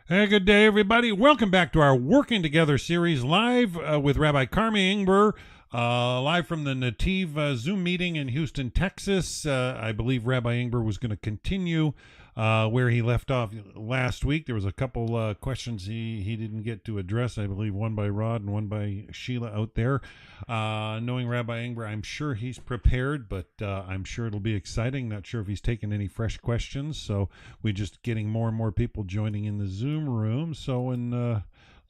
Hey, good day, everybody. Welcome back to our Working Together series live with Rabbi Karmi Ingber, live from the Netiv Zoom meeting in Houston, Texas. I believe Rabbi Ingber was going to continue where he left off last week. There was a couple questions he didn't get to address, I believe one by Rod and one by Sheila out there. Knowing Rabbi Ingber, I'm sure he's prepared, but I'm sure it'll be exciting. Not sure if he's taken any fresh questions, so we're just getting more and more people joining in the Zoom room. So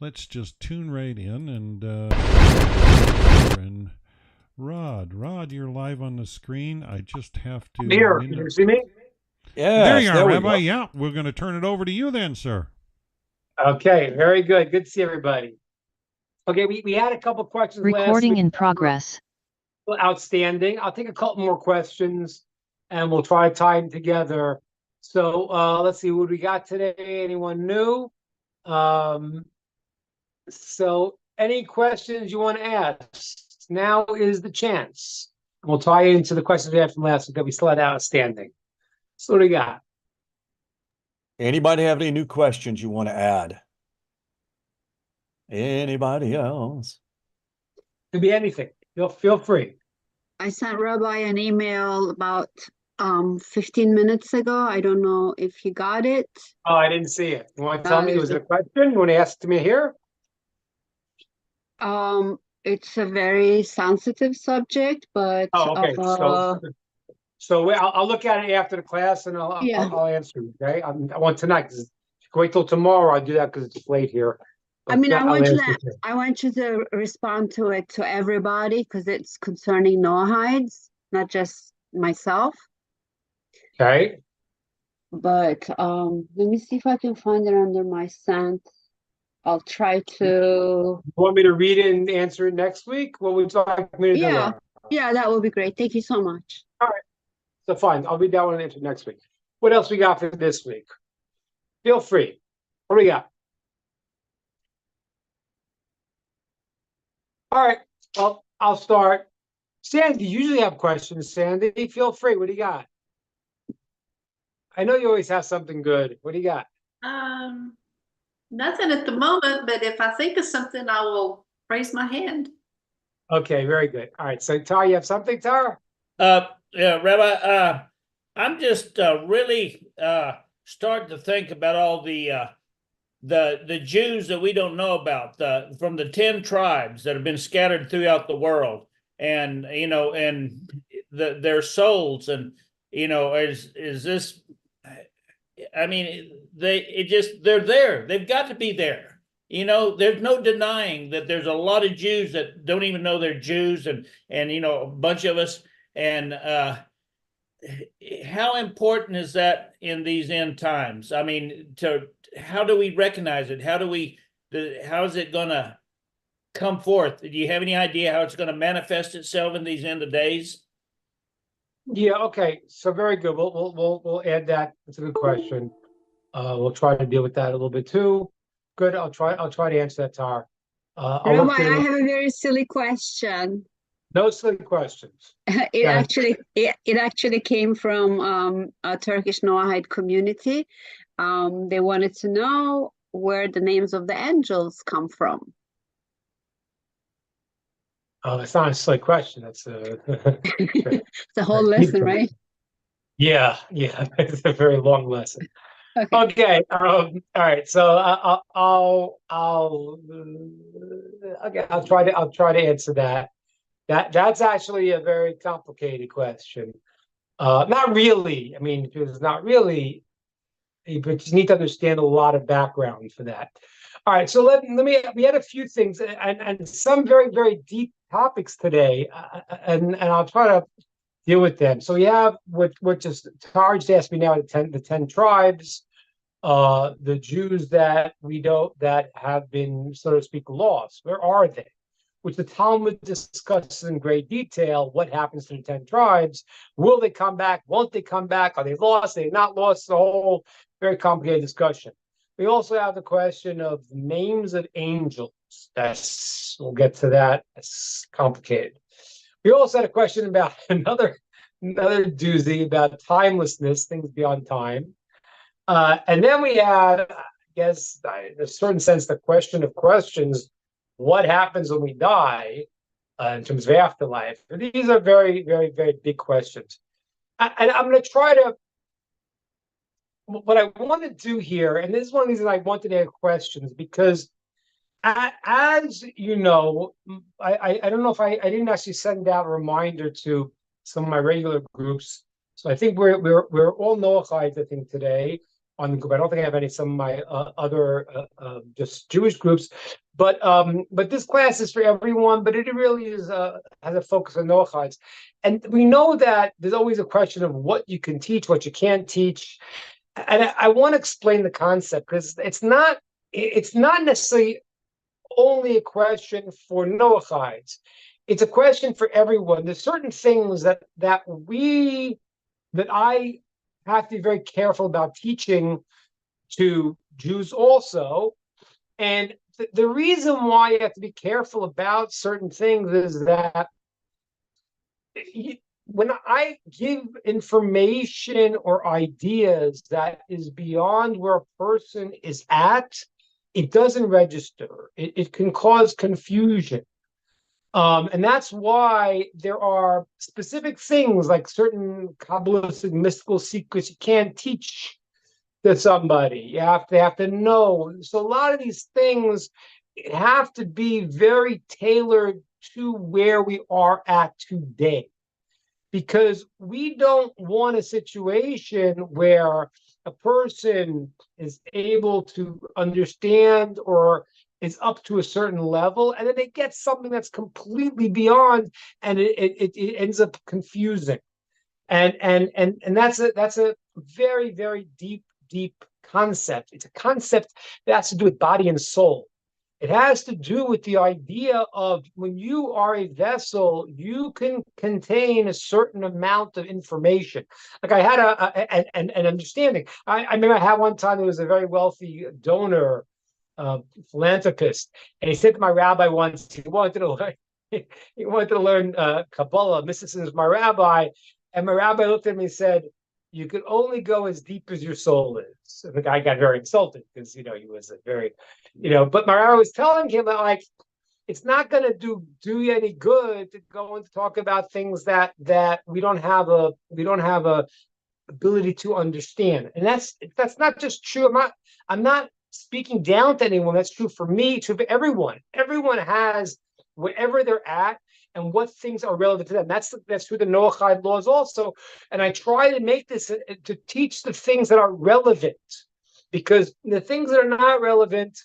let's just tune right in and Rod, you're live on the screen. I just have to. Here, can you see me? Yeah, there you are, Rabbi. Yeah, we're going to turn it over to you then, sir. Okay, very good. Good to see everybody. Okay, we had a couple questions Recording last week. in progress. Outstanding. I'll take a couple more questions and we'll try to tie them together. So let's see what we got today. Anyone new? So any questions you want to ask? Now is the chance. We'll tie into the questions we had from last week that we still had outstanding. So what do we got? Anybody have any new questions you want to add? Anybody else? Could be anything. Feel free. I sent Rabbi an email about 15 minutes ago. I don't know if you got it. Oh, I didn't see it. You want to tell me? Was it a question? You want to ask it to me here? It's a very sensitive subject, but okay. So I'll look at it after the class and I'll answer. Okay. I want tonight. Wait till tomorrow. I'll do that because it's late here. But, I mean, I want you to respond to it to everybody because it's concerning Noahides, not just myself. Okay. But let me see if I can find it under my sent. I'll try to. You want me to read it and answer it next week? What would you like me to do? Yeah, that would be great. Thank you so much. All right. So fine. I'll read that one and answer next week. What else we got for this week? Feel free. What do we got? All right. Well, I'll start. Sandy, you usually have questions. Sandy, feel free. What do you got? I know you always have something good. What do you got? Nothing at the moment, but if I think of something, I will raise my hand. Okay, very good. All right. So, Tar, you have something, Tar? Yeah, Rabbi. I'm just really starting to think about all the Jews that we don't know about, from the 10 tribes that have been scattered throughout the world, and and their souls, and is this? I mean, they're there. They've got to be there. There's no denying that there's a lot of Jews that don't even know they're Jews, and a bunch of us. And how important is that in these end times? I mean, how do we recognize it? How is it going to come forth? Do you have any idea how it's going to manifest itself in these end of days? Yeah. Okay. So very good. We'll add that. That's a good question. We'll try to deal with that a little bit too. Good. I'll try to answer that, Tar. Rabbi, I have a very silly question. No silly questions. It actually came from a Turkish Noahide community. They wanted to know where the names of the angels come from. It's not a silly question. That's it's a whole lesson, right? Yeah. It's a very long lesson. Okay. All right. So I'll try to answer that. That's actually a very complicated question. Not really. I mean, it's not really, but you need to understand a lot of background for that. All right. So we had a few things and some very, very deep topics today, and I'll try to deal with them. So we have what just Tarj asked me now, the 10 tribes, the Jews that have been, so to speak, lost. Where are they? Which the Talmud discusses in great detail. What happens to the 10 tribes? Will they come back? Won't they come back? Are they lost? Are they not lost? The whole very complicated discussion. We also have the question of names of angels. We'll get to that. It's complicated. We also had a question about another doozy about timelessness, things beyond time. And then we had, I guess, in a certain sense, the question of questions: what happens when we die, in terms of afterlife? These are very, very, very big questions. And I'm going to try to. What I want to do here, and this is one of the reasons I wanted to ask questions, because as you know, I don't know if I didn't actually send out a reminder to some of my regular groups. So I think we're all Noachites, I think, today on the group. I don't think I have any some of my other just Jewish groups, but this class is for everyone. But it really is has a focus on Noachites, and we know that there's always a question of what you can teach, what you can't teach, and I want to explain the concept, because it's not necessarily only a question for Noachites. It's a question for everyone. There's certain things that I have to be very careful about teaching to Jews also. And the reason why you have to be careful about certain things is that when I give information or ideas that is beyond where a person is at, it doesn't register. It can cause confusion. And that's why there are specific things like certain Kabbalistic mystical secrets you can't teach to somebody. You have to know. So a lot of these things have to be very tailored to where we are at today, because we don't want a situation where a person is able to understand or is up to a certain level, and then they get something that's completely beyond, and it ends up confusing. And that's a very, very deep concept. It's a concept that has to do with body and soul. It has to do with the idea of when you are a vessel, you can contain a certain amount of information. Like I had an understanding. I remember I had one time, there was a very wealthy donor, philanthropist, and he said to my rabbi once, he wanted to learn Kabbalah, mysticism is my rabbi, and my rabbi looked at me and said, "You can only go as deep as your soul is." And the guy got very insulted because, he was a very, but my rabbi was telling him that, like, it's not going to do you any good to go and talk about things that we don't have a ability to understand. And that's not just true. I'm not speaking down to anyone. That's true for me, true for everyone. Everyone has, wherever they're at, and what things are relevant to them. That's through the Noachide laws also. And I try to make this to teach the things that are relevant, because the things that are not relevant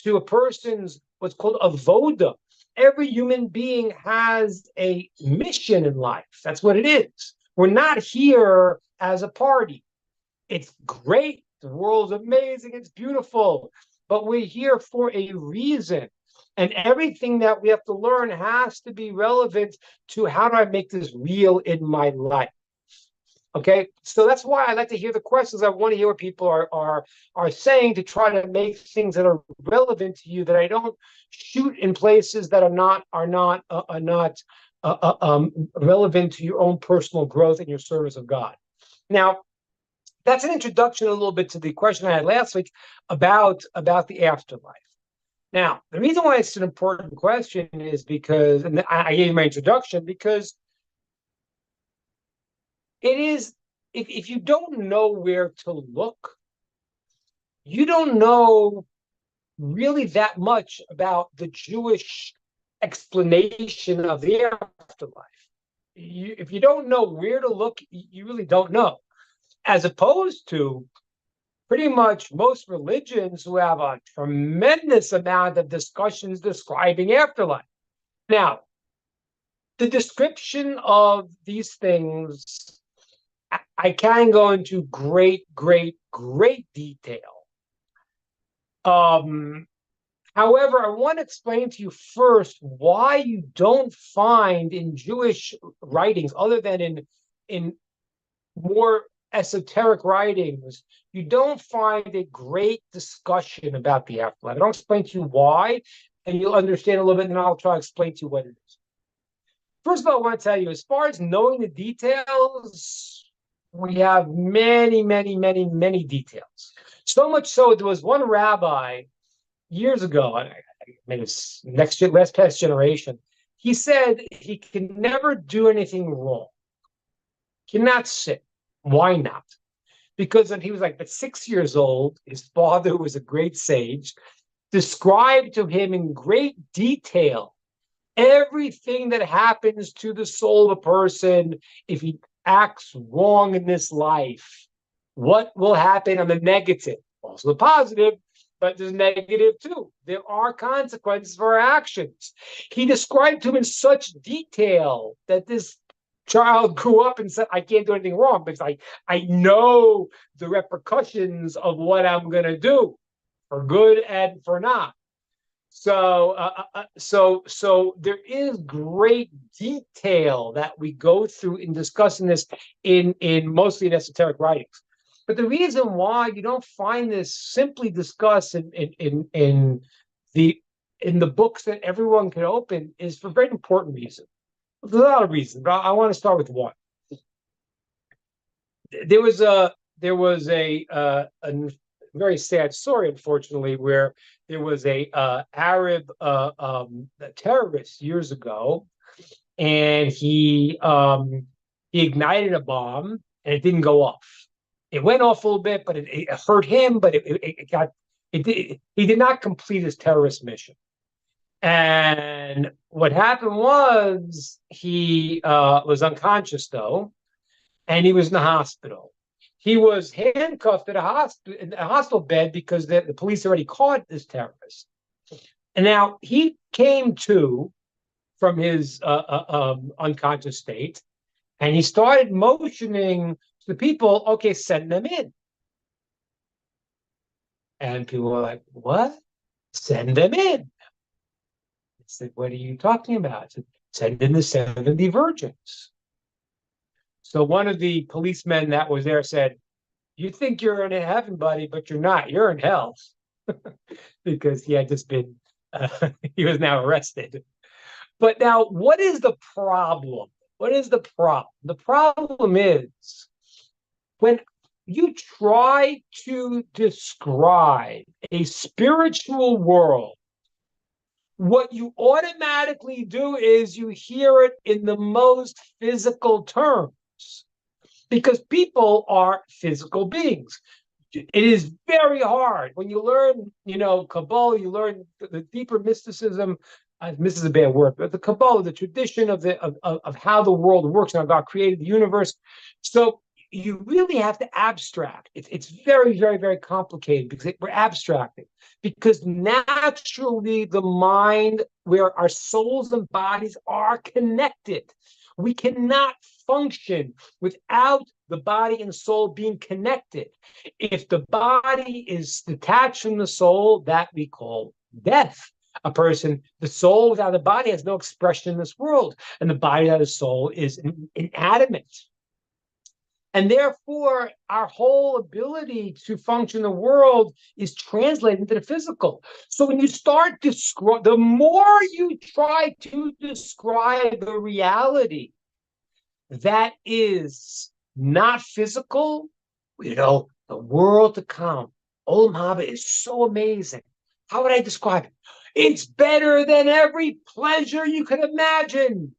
to a person's what's called avoda. Every human being has a mission in life. That's what it is. We're not here as a party. It's great. The world's amazing. It's beautiful. But we're here for a reason. And everything that we have to learn has to be relevant to how do I make this real in my life. Okay, so that's why I like to hear the questions. I want to hear what people are saying, to try to make things that are relevant to you, that I don't shoot in places that are not relevant to your own personal growth and your service of God. Now, that's an introduction a little bit to the question I had last week about the afterlife. Now, the reason why it's an important question is because, and I gave my introduction, because it is, if you don't know where to look, you don't know really that much about the Jewish explanation of the afterlife. If you don't know where to look, you really don't know. As opposed to pretty much most religions, who have a tremendous amount of discussions describing afterlife. Now, the description of these things, I can go into great detail. However, I want to explain to you first why you don't find in Jewish writings, other than in more esoteric writings, you don't find a great discussion about the afterlife. I'll explain to you why, and you'll understand a little bit, and I'll try to explain to you what it is. First of all, I want to tell you, as far as knowing the details, we have many, many, many, many details. So much so, there was one rabbi years ago, maybe it's last past generation, he said he can never do anything wrong. He cannot sin. Why not? Because when he was like but 6 years old, his father, who was a great sage, described to him in great detail everything that happens to the soul of a person if he acts wrong in this life. What will happen on the negative? Also the positive, but there's negative too. There are consequences for our actions. He described to him in such detail that this child grew up and said, I can't do anything wrong because I know the repercussions of what I'm going to do, for good and for not. So there is great detail that we go through in discussing this in mostly in esoteric writings. But the reason why you don't find this simply discussed in the books that everyone can open is for a very important reason. There's a lot of reasons, but I want to start with one. There was a very sad story, unfortunately, where there was a Arab terrorist years ago, and he ignited a bomb and it didn't go off. It went off a little bit, but it hurt him. But he did not complete his terrorist mission. And what happened was he was unconscious though, and he was in the hospital. He was handcuffed in a hospital bed because the police already caught this terrorist. And now he came to from his unconscious state, and he started motioning to the people, okay, send them in. And people were like, what? Send them in. I said, what are you talking about? I said, send in the 70 virgins. So one of the policemen that was there said, you think you're in heaven, buddy, but you're not. You're in hell. Because he had just been, he was now arrested. But now, what is the problem? What is the problem? The problem is when you try to describe a spiritual world, what you automatically do is you hear it in the most physical terms, because people are physical beings. It is very hard when you learn, Kabbalah, you learn the deeper mysticism. This is a bad word, but the Kabbalah, the tradition of how the world works and how God created the universe. So you really have to abstract. It's very, very, very complicated because we're abstracting. Because naturally, the mind, where our souls and bodies are connected, we cannot function without the body and soul being connected. If the body is detached from the soul, that we call death. A person, the soul without the body has no expression in this world, and the body without the soul is inanimate. And therefore, our whole ability to function in the world is translated into the physical. So when you start the more you try to describe the reality that is not physical, the world to come, Olam Haba is so amazing. How would I describe it? It's better than every pleasure you could imagine.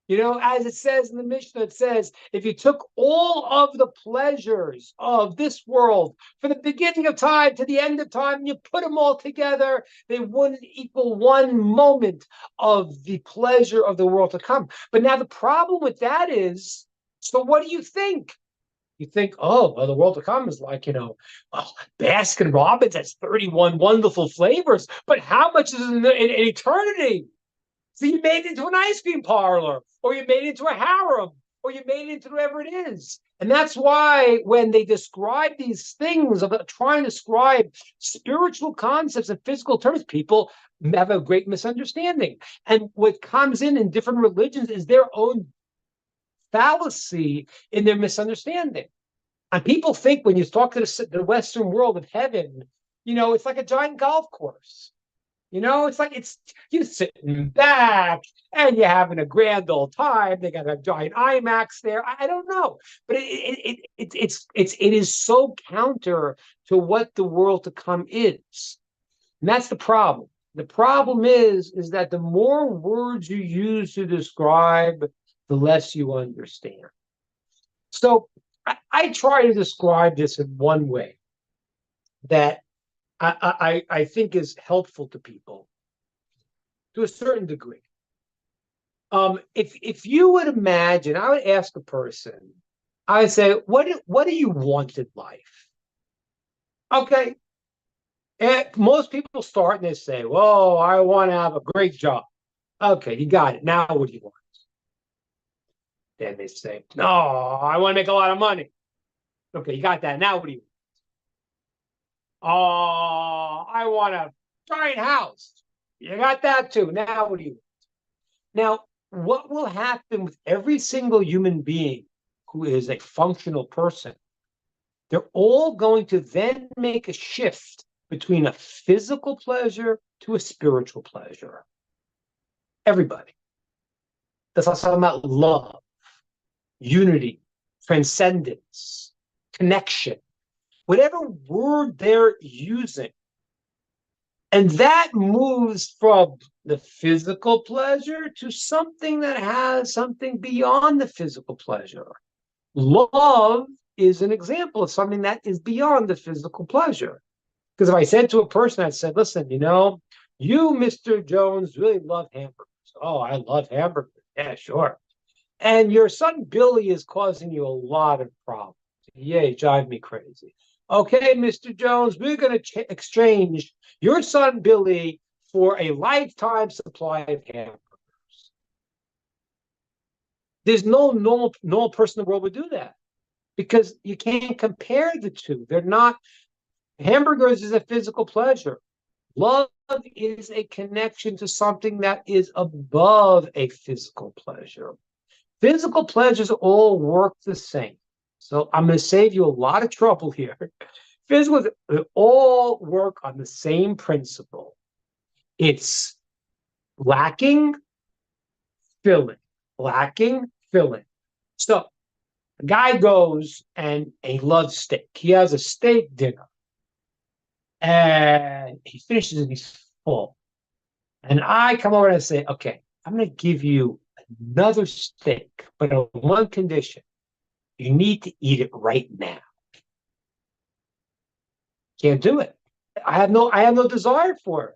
As it says in the Mishnah, it says, if you took all of the pleasures of this world from the beginning of time to the end of time, and you put them all together, they wouldn't equal one moment of the pleasure of the world to come. But now the problem with that is, so what do you think? You think, oh, well, the world to come is like, Baskin Robbins has 31 wonderful flavors, but how much is in eternity? So you made it into an ice cream parlor, or you made it into a harem, or you made it into whatever it is. And that's why when they describe these things of trying to describe spiritual concepts in physical terms, people have a great misunderstanding. And what comes in different religions is their own fallacy in their misunderstanding. And people think when you talk to the Western world of heaven, it's like a giant golf course. It's like you're sitting back and you're having a grand old time. They got a giant IMAX there. I don't know, but it is so counter to what the world to come is, and that's the problem. The problem is that the more words you use to describe, the less you understand. So I try to describe this in one way that I think is helpful to people to a certain degree. If you would imagine, I would ask a person, I would say, what do you want in life? Okay. And most people start and they say, well, I want to have a great job. Okay, you got it. Now what do you want? Then they say, no, I want to make a lot of money. Okay, you got that. Now what do you want? Oh, I want a giant house. You got that too. Now what do you want? Now, what will happen with every single human being who is a functional person? They're all going to then make a shift between a physical pleasure to a spiritual pleasure. Everybody. That's also about love, unity, transcendence, connection, whatever word they're using. And that moves from the physical pleasure to something that has something beyond the physical pleasure. Love is an example of something that is beyond the physical pleasure. Because if I said to a person, I said, listen, you, Mr. Jones, really love hamburgers. Oh, I love hamburgers. Yeah, sure. And your son Billy is causing you a lot of problems. Yeah, he drives me crazy. Okay, Mr. Jones, we're going to exchange your son Billy for a lifetime supply of hamburgers. There's no normal person in the world would do that because you can't compare the two. They're not. Hamburgers is a physical pleasure. Love is a connection to something that is above a physical pleasure. Physical pleasures all work the same. So I'm going to save you a lot of trouble here. Physicals all work on the same principle. It's lacking, filling, lacking, filling. So a guy goes and he loves steak. He has a steak dinner. And he finishes and he's full. And I come over and I say, okay, I'm going to give you another steak, but on one condition. You need to eat it right now. Can't do it. I have no desire for it.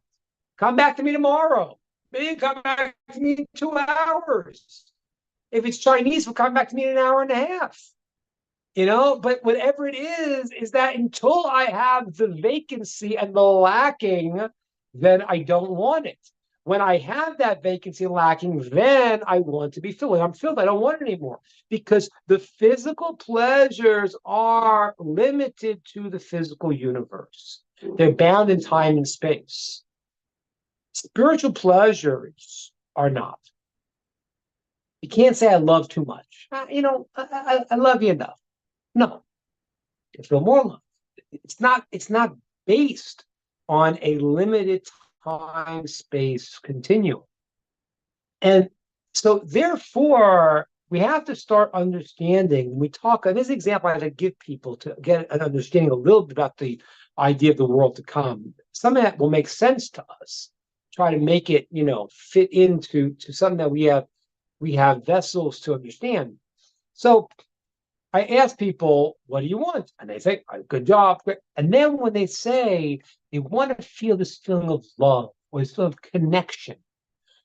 Come back to me tomorrow. Maybe come back to me in 2 hours. If it's Chinese, we'll come back to me in an hour and a half. But whatever it is that until I have the vacancy and the lacking, then I don't want it. When I have that vacancy lacking, then I want to be filled. I'm filled. I don't want it anymore because the physical pleasures are limited to the physical universe. They're bound in time and space. Spiritual pleasures are not. You can't say I love too much. I love you enough. No, you feel more love. It's not based on a limited time space continuum. And so therefore we have to start understanding. We talk on this example I give people to get an understanding a little bit about the idea of the world to come. Some of that will make sense to us. Try to make it fit into something that we have vessels to understand. So I ask people, what do you want? And they say, a good job. And then when they say they want to feel this feeling of love or this feeling of connection.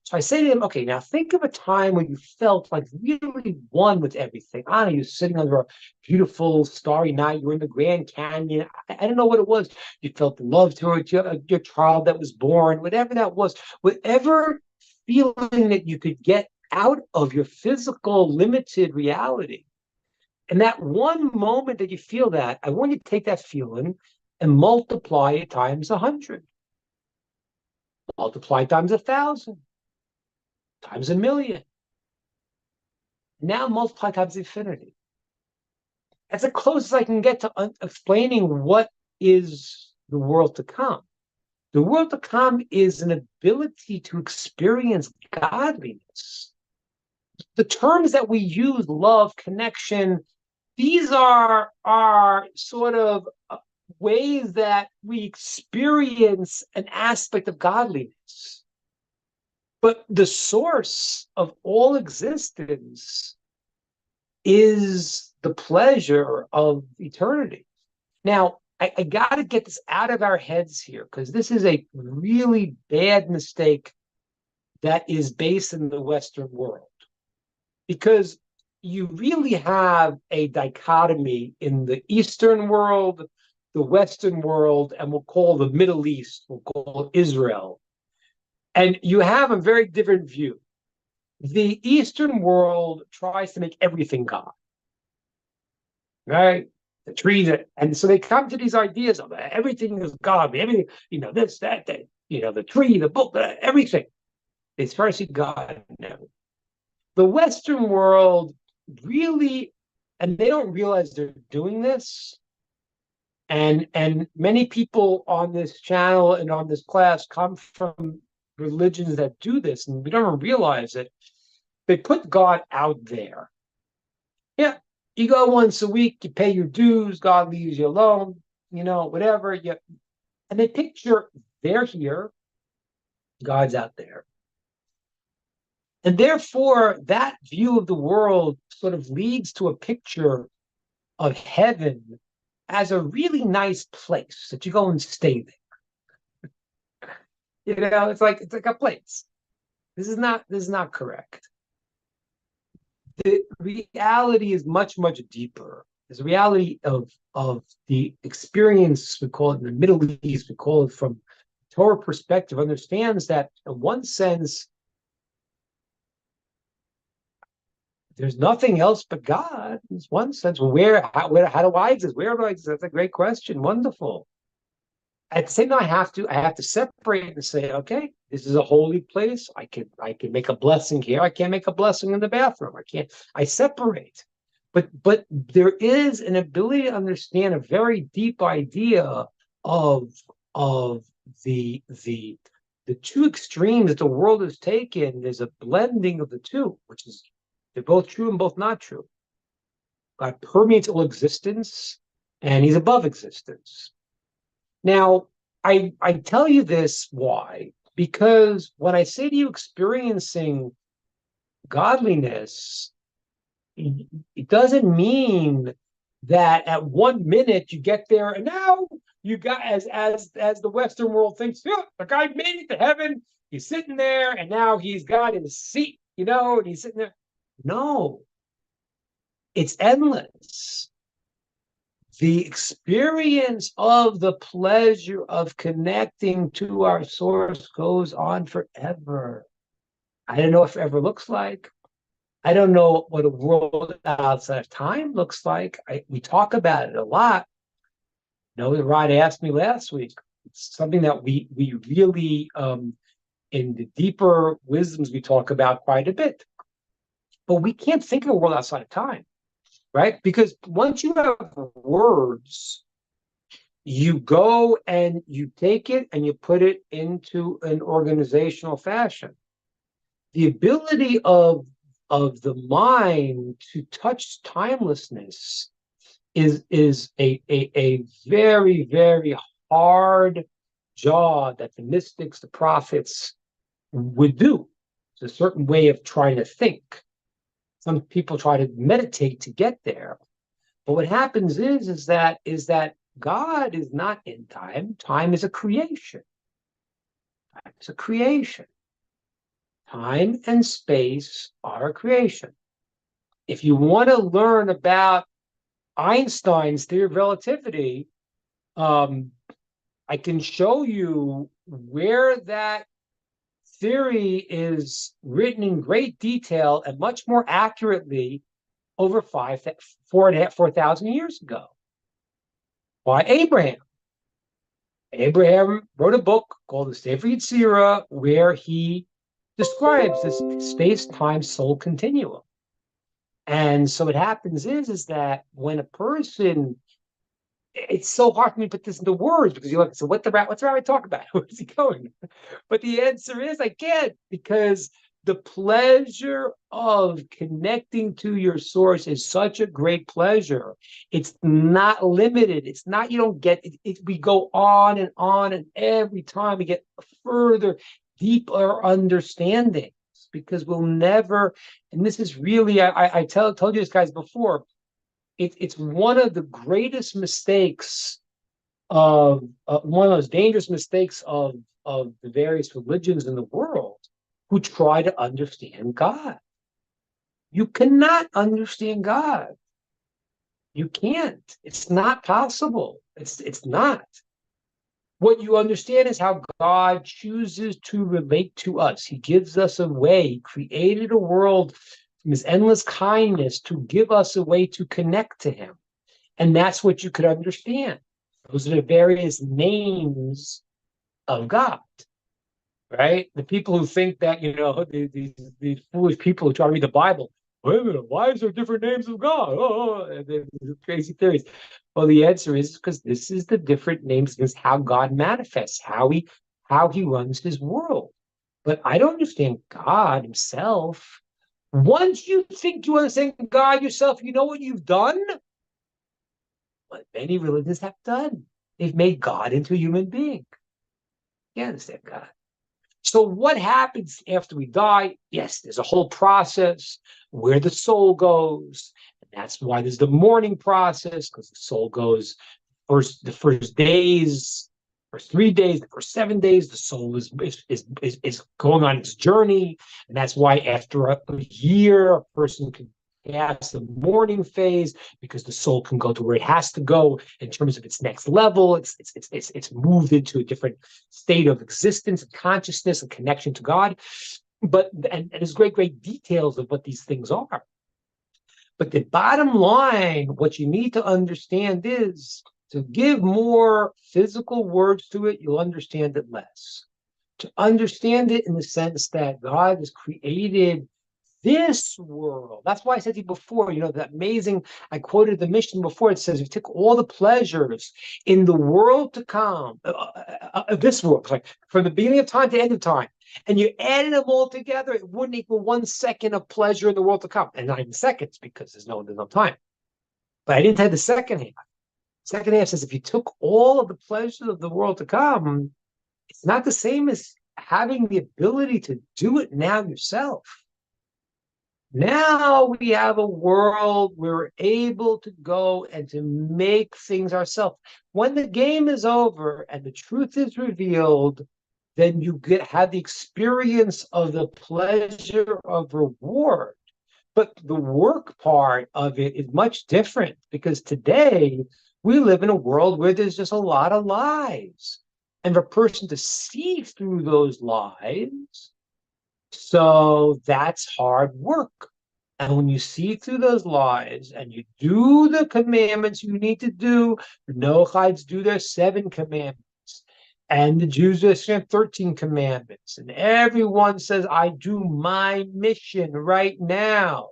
So I say to them, okay, now think of a time when you felt like really one with everything. I don't know, you're sitting under a beautiful starry night. You're in the Grand Canyon. I don't know what it was. You felt love towards your child that was born, whatever that was. Whatever feeling that you could get out of your physical limited reality. And that one moment that you feel that, I want you to take that feeling and multiply it times 100. Multiply it times 1,000. Times 1,000,000. Now multiply times infinity. That's the closest I can get to explaining what is the world to come. The world to come is an ability to experience godliness. The terms that we use, love, connection, these are sort of ways that we experience an aspect of godliness. But the source of all existence is the pleasure of eternity. Now, I got to get this out of our heads here, because this is a really bad mistake that is based in the Western world. Because you really have a dichotomy in the Eastern world, the Western world, and we'll call the Middle East, we'll call Israel. And you have a very different view. The Eastern world tries to make everything God, right? The trees, and so they come to these ideas of everything is God, everything, this, that, the tree, the book, everything. They try to see God in everything. The Western world really, and they don't realize they're doing this, and many people on this channel and on this class come from religions that do this, and we don't realize it. They put God out there. Yeah, you go once a week, you pay your dues, God leaves you alone, whatever. And they picture they're here, God's out there. And therefore, that view of the world sort of leads to a picture of heaven as a really nice place that you go and stay there. It's like a place. This is not correct. The reality is much, much deeper. There's a reality of the experience, we call it in the Middle East, we call it from Torah perspective, understands that in one sense, there's nothing else but God. In one sense, how do I exist? Where do I exist? That's a great question. Wonderful. At the same time, I have to separate and say, okay, this is a holy place. I can make a blessing here. I can't make a blessing in the bathroom. I separate. But there is an ability to understand a very deep idea of the two extremes that the world has taken. There's a blending of the two, which is they're both true and both not true. God permeates all existence, and he's above existence. Now, I tell you this, why? Because when I say to you experiencing godliness, it doesn't mean that at 1 minute you get there and now you got, as the Western world thinks, yeah, the guy made it to heaven, he's sitting there and now he's got his seat, and he's sitting there. No, it's endless. The experience of the pleasure of connecting to our source goes on forever. I don't know if it ever looks like. I don't know what a world outside of time looks like. We talk about it a lot. Rod asked me last week. It's something that we really, in the deeper wisdoms, we talk about quite a bit. But we can't think of a world outside of time, right? Because once you have words, you go and you take it and you put it into an organizational fashion. The ability of the mind to touch timelessness is a very, very hard job that the mystics, the prophets would do. It's a certain way of trying to think. Some people try to meditate to get there. But what happens is that God is not in time. Time is a creation. Time is a creation. Time and space are a creation. If you want to learn about Einstein's theory of relativity, I can show you where that theory is written in great detail and much more accurately over 4,000 years ago by Abraham. Abraham wrote a book called the Sefer Yetzirah where he describes this space-time soul continuum. And so what happens is that when a person it's so hard for me to put this into words because you're like, so what's the rabbi talking about? Where's he going? But the answer is I can't, because the pleasure of connecting to your source is such a great pleasure. It's not limited. It's not, you don't get it. We go on, and every time we get further, deeper understandings, because we'll never, and this is really, I told you this guys before, it's one of the greatest mistakes of one of those dangerous mistakes of the various religions in the world who try to understand God. You cannot understand God. You can't. It's not possible. It's not. What you understand is how God chooses to relate to us. He gives us a way. He created a world from his endless kindness to give us a way to connect to him. And that's what you could understand. Those are the various names of God, right? The people who think that, these foolish people who try to read the Bible, wait a minute, why is there different names of God? Oh, crazy theories. Well, the answer is because this is the different names, is how God manifests, how he runs his world. But I don't understand God himself. Once you think you understand God yourself, you know what you've done? What many religions have done. They've made God into a human being. You understand God. So what happens after we die? Yes, there's a whole process where the soul goes. And that's why there's the mourning process, because the soul goes the first 3 days, the first 7 days, the soul is going on its journey. And that's why after a year, a person can pass the mourning phase, because the soul can go to where it has to go in terms of its next level. It's moved into a different state of existence and consciousness and connection to God. But and there's great details of what these things are. But the bottom line, what you need to understand is, to give more physical words to it, you'll understand it less. To understand it in the sense that God has created this world. That's why I said to you before, that amazing, I quoted the mission before. It says, if you took all the pleasures in the world to come, this world, like from the beginning of time to end of time, and you added them all together, it wouldn't equal 1 second of pleasure in the world to come. And not even seconds, because there's no time. But I didn't have the second half. Second half says, if you took all of the pleasures of the world to come, it's not the same as having the ability to do it now yourself. Now we have a world where we're able to go and to make things ourselves. When the game is over and the truth is revealed, then you have the experience of the pleasure of reward. But the work part of it is much different, because today we live in a world where there's just a lot of lies. And for a person to see through those lies, so that's hard work. And when you see through those lies and you do the commandments you need to do, the Noachites do their 7 commandments, and the Jews do their 13 commandments, and everyone says, I do my mission right now.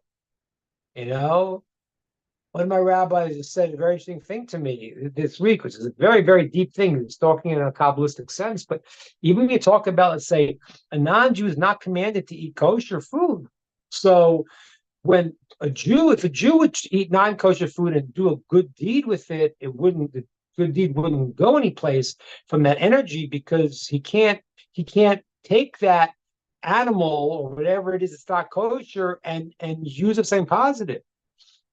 One of my rabbis said a very interesting thing to me this week, which is a very, very deep thing. He's talking in a Kabbalistic sense, but even when you talk about, let's say, a non-Jew is not commanded to eat kosher food. So if a Jew would eat non-kosher food and do a good deed with it, the good deed wouldn't go anyplace from that energy, because he can't take that animal or whatever it is that's not kosher and use the same positive.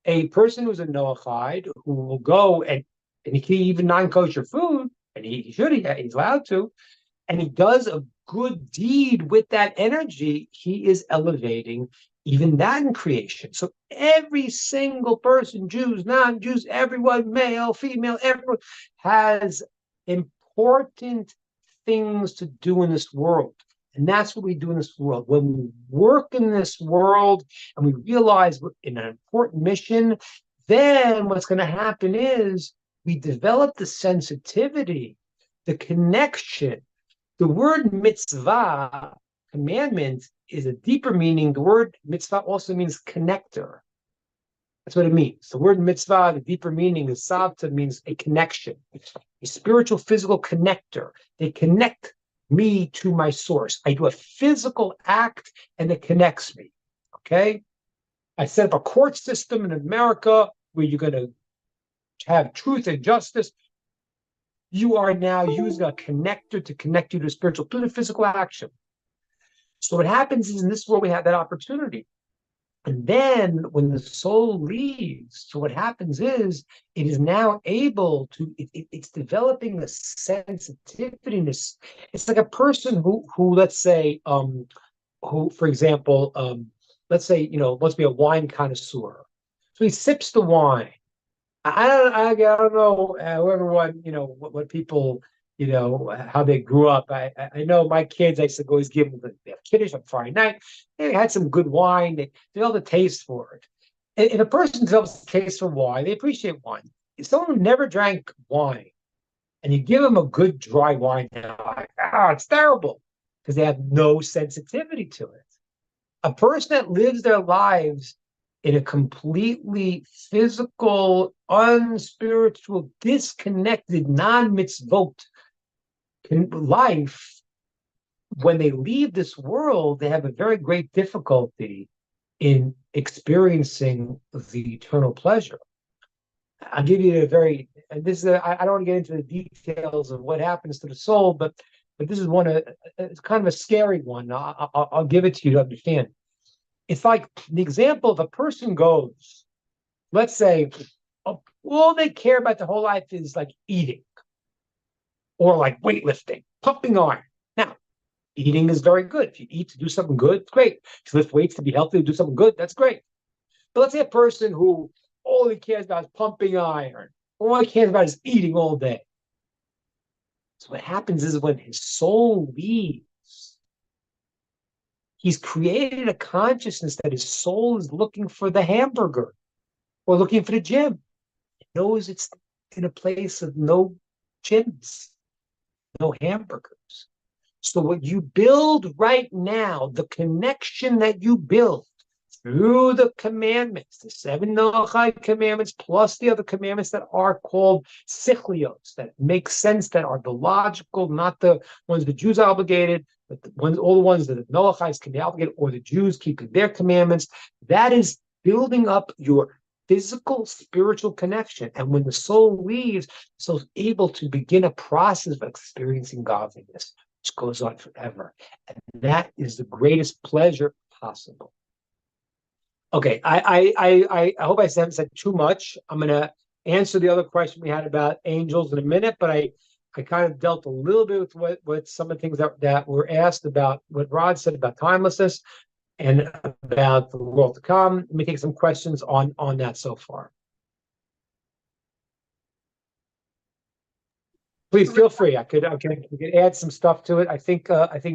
A person who's a Noachide, who will go and he can eat even non-kosher food, and he's allowed to, and he does a good deed with that energy, he is elevating even that in creation. So every single person, Jews, non-Jews, everyone, male, female, everyone, has important things to do in this world. And that's what we do in this world. When we work in this world and we realize we're in an important mission, then what's going to happen is we develop the sensitivity, the connection. The word mitzvah, commandment, is a deeper meaning. The word mitzvah also means connector. That's what it means. The word mitzvah, the deeper meaning is savta, means a connection, a spiritual, physical connector. They connect me to my source. I do a physical act and it connects me. Okay? I set up a court system in America where you're going to have truth and justice. You are now using a connector to connect you to spiritual, to the physical action. So what happens is in this world, we have that opportunity. And then when the soul leaves, so what happens is it is now able to, it's developing the sensitivity. It's like a person who let's say, who, for example, let's say, wants to be a wine connoisseur. So he sips the wine. I don't know everyone, what people, how they grew up. I know my kids, I used to always give them the kiddush on Friday night. They had some good wine. They developed a taste for it. And if a person develops a taste for wine, they appreciate wine. If someone who never drank wine and you give them a good dry wine, they're like, it's terrible because they have no sensitivity to it. A person that lives their lives in a completely physical, unspiritual, disconnected, non-mitzvot life, when they leave this world, they have a very great difficulty in experiencing the eternal pleasure. I'll give you I don't want to get into the details of what happens to the soul, but this is it's kind of a scary one. I'll give it to you to understand. It's like the example of a person goes, let's say, all they care about their whole life is like eating or like weightlifting, pumping iron. Now, eating is very good. If you eat to do something good, it's great. If you lift weights to be healthy, to do something good, that's great. But let's say a person who all he cares about is pumping iron, all he cares about is eating all day. So what happens is when his soul leaves, he's created a consciousness that his soul is looking for the hamburger or looking for the gym. He knows it's in a place of no gyms, no hamburgers. So what you build right now, the connection that you build through the commandments, the 7 Noachide commandments, plus the other commandments that are called sichlios, that make sense, that are the logical, not the ones the Jews are obligated, but all the ones that the Noachides can be obligated, or the Jews keeping their commandments. That is building up your physical, spiritual connection. And when the soul leaves, the soul is able to begin a process of experiencing godliness, which goes on forever. And that is the greatest pleasure possible. Okay, I hope I haven't said too much. I'm going to answer the other question we had about angels in a minute, but I kind of dealt a little bit with what some of the things that were asked about what Rod said about timelessness and about the world to come. Let me take some questions on that so far. Please feel free. I could add some stuff to it. I think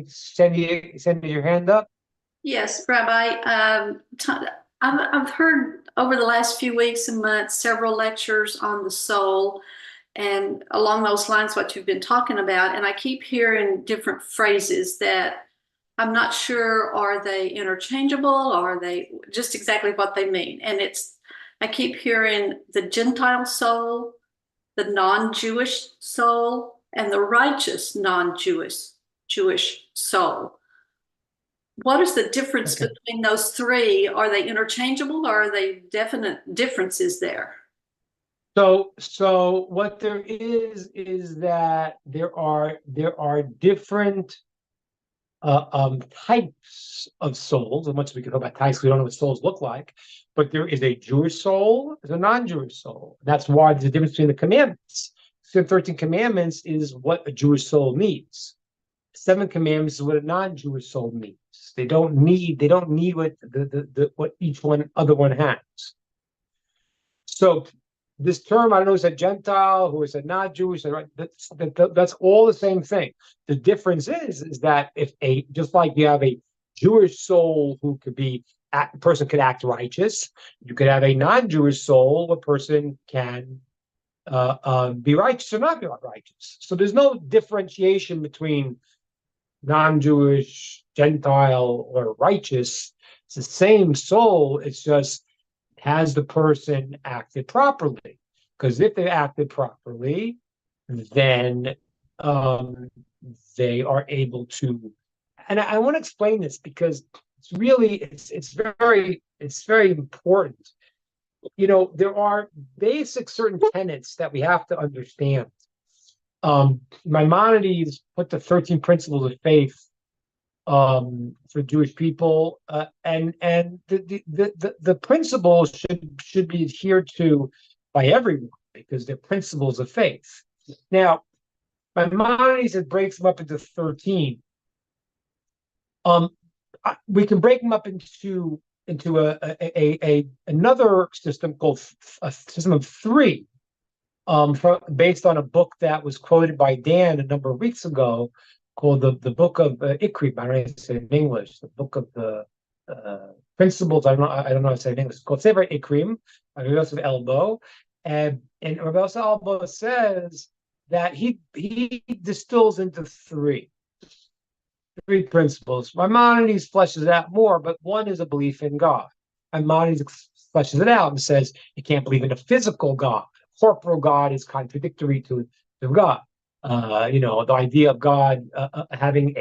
Sandy, your hand up. Yes, Rabbi. I've heard over the last few weeks and months several lectures on the soul and along those lines what you've been talking about, and I keep hearing different phrases that I'm not sure, are they interchangeable or are they just exactly what they mean? And I keep hearing the Gentile soul, the non-Jewish soul, and the righteous non-Jewish soul. What is the difference between those three? Are they interchangeable or are they definite differences there? So what there is that there are different types of souls. And once we can talk about types, we don't know what souls look like. But there is a Jewish soul, there's a non-Jewish soul. That's why there's a difference between the commandments. The 13 commandments is what a Jewish soul needs. 7 commandments is what a non-Jewish soul needs. They don't need what what each other one has. So this term, I don't know, is a Gentile, who is a not Jewish, that's all the same thing. The difference is that just like you have a Jewish soul who a person could act righteous, you could have a non-Jewish soul, a person can be righteous or not be righteous. So there's no differentiation between non-Jewish, Gentile, or righteous. It's the same soul. It's just has the person acted properly? Because if they acted properly, then they are able to. And I want to explain this because it's very important. There are basic certain tenets that we have to understand. Maimonides put the 13 principles of faith for Jewish people, and the principles should be adhered to by everyone because they're principles of faith. Now, Maimonides, it breaks them up into 13. We can break them up into another system called a system of three, based on a book that was quoted by Dan a number of weeks ago, called the book of Ikrim. I don't know how to say it in English. The book of the principles. I don't know how to say it in English. It's called Sefer Ikrim by Rabbi Yosef Elbo, and Rabbi Yosef Elbo says that he distills into three principles. Maimonides fleshes it out more, but one is a belief in God. Maimonides fleshes it out and says you can't believe in a physical God. Corporal God is contradictory to God. The idea of God having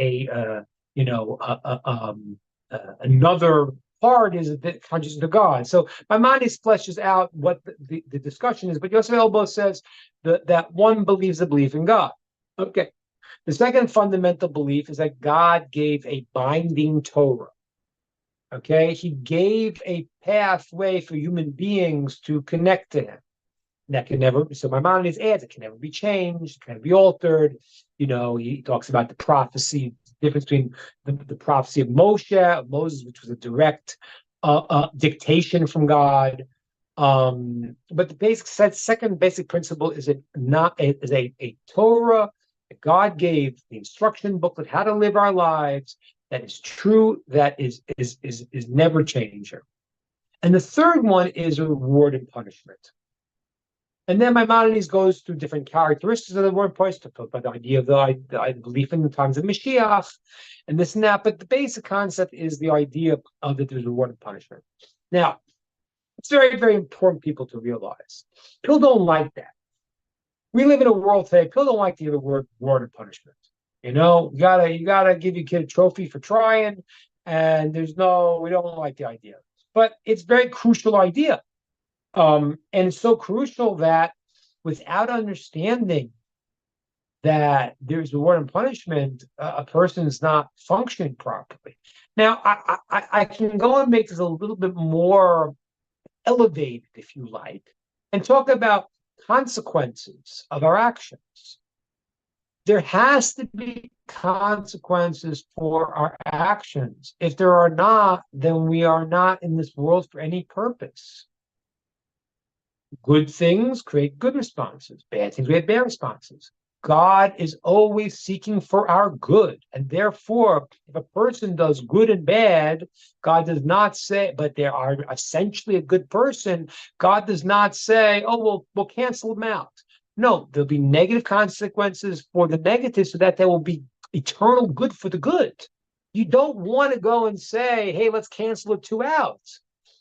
another part is a bit conscious to God. So Maimonides fleshes out what the discussion is, but Yosef Elbo says that one believes a belief in God. Okay. The second fundamental belief is that God gave a binding Torah. Okay, he gave a pathway for human beings to connect to him. That can never, so Maimonides adds, it can never be changed, it can never be altered. He talks about the prophecy, the difference between the prophecy of Moses, which was a direct dictation from God. But the second basic principle is a Torah that God gave, the instruction booklet, how to live our lives, that is true, that is never changing. And the third one is reward and punishment. And then Maimonides goes through different characteristics of the reward and punishment, to talk about the idea of the belief in the times of Mashiach and this and that. But the basic concept is the idea of that there's reward and punishment. Now, it's very, very important, people, to realize. People don't like that. We live in a world today, people don't like to hear the word reward and punishment. You gotta give your kid a trophy for trying, and we don't like the idea. But it's a very crucial idea. And it's so crucial that without understanding that there's reward and punishment, a person's not functioning properly. Now, I can go and make this a little bit more elevated, if you like, and talk about consequences of our actions. There has to be consequences for our actions. If there are not, then we are not in this world for any purpose. Good things create good responses. Bad things create bad responses. God is always seeking for our good. And therefore, if a person does good and bad, God does not say, but they are essentially a good person, God does not say, oh, we'll cancel them out. No, there'll be negative consequences for the negative so that there will be eternal good for the good. You don't want to go and say, hey, let's cancel it 2 out,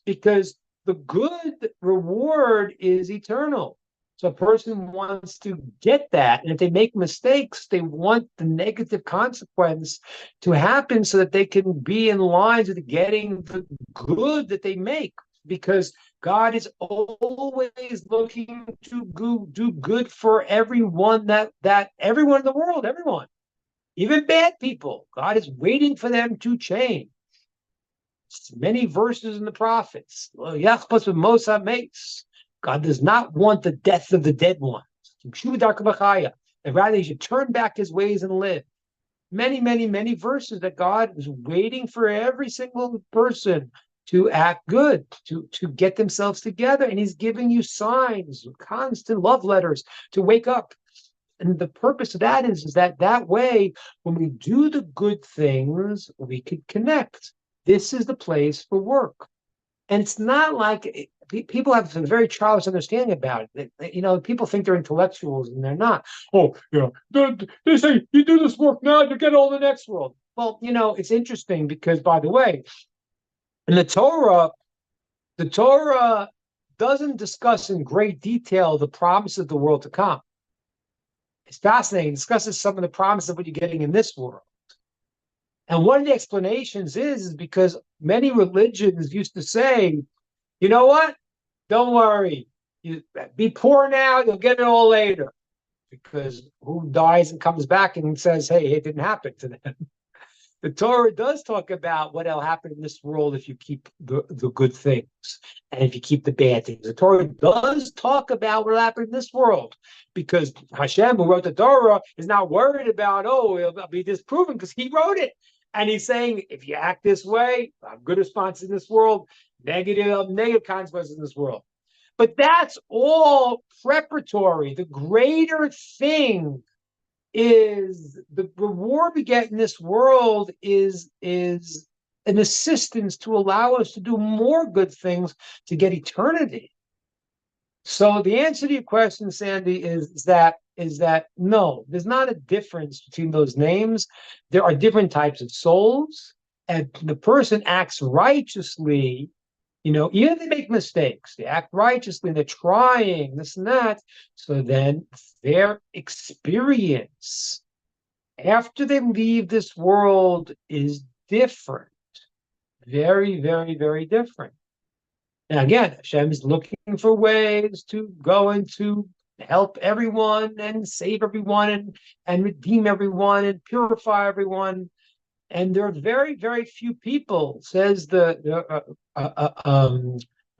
because the good reward is eternal. So a person wants to get that. And if they make mistakes, they want the negative consequence to happen so that they can be in line with getting the good that they make. Because God is always looking to do good for everyone, that everyone in the world, everyone, even bad people. God is waiting for them to change. Many verses in the prophets. God does not want the death of the dead ones. And rather, he should turn back his ways and live. Many, many, many verses that God is waiting for every single person to act good, to get themselves together. And he's giving you signs, constant love letters to wake up. And the purpose of that is that way, when we do the good things, we could connect. This is the place for work. And it's not like people have a very childish understanding about it. People think they're intellectuals and they're not. Oh, they say you do this work now, you get all the next world. Well, it's interesting because, by the way, in the Torah doesn't discuss in great detail the promise of the world to come. It's fascinating. It discusses some of the promise of what you're getting in this world. And one of the explanations is because many religions used to say, you know what? Don't worry. You be poor now, you'll get it all later. Because who dies and comes back and says, hey, it didn't happen to them. The Torah does talk about what will happen in this world if you keep the good things and if you keep the bad things. The Torah does talk about what will happen in this world because Hashem, who wrote the Torah, is not worried about, it'll be disproven because he wrote it. And he's saying, if you act this way, have good responses in this world, negative consequences in this world. But that's all preparatory. The greater thing is the reward we get in this world is an assistance to allow us to do more good things to get eternity. So the answer to your question, Sandy, is that no, there's not a difference between those names. There are different types of souls, and the person acts righteously. Even if they make mistakes, they act righteously, and they're trying this and that. So then their experience after they leave this world is different. Very, very, very different. And again, Hashem is looking for ways to go and to help everyone and save everyone and redeem everyone and purify everyone. And there are very, very few people, says the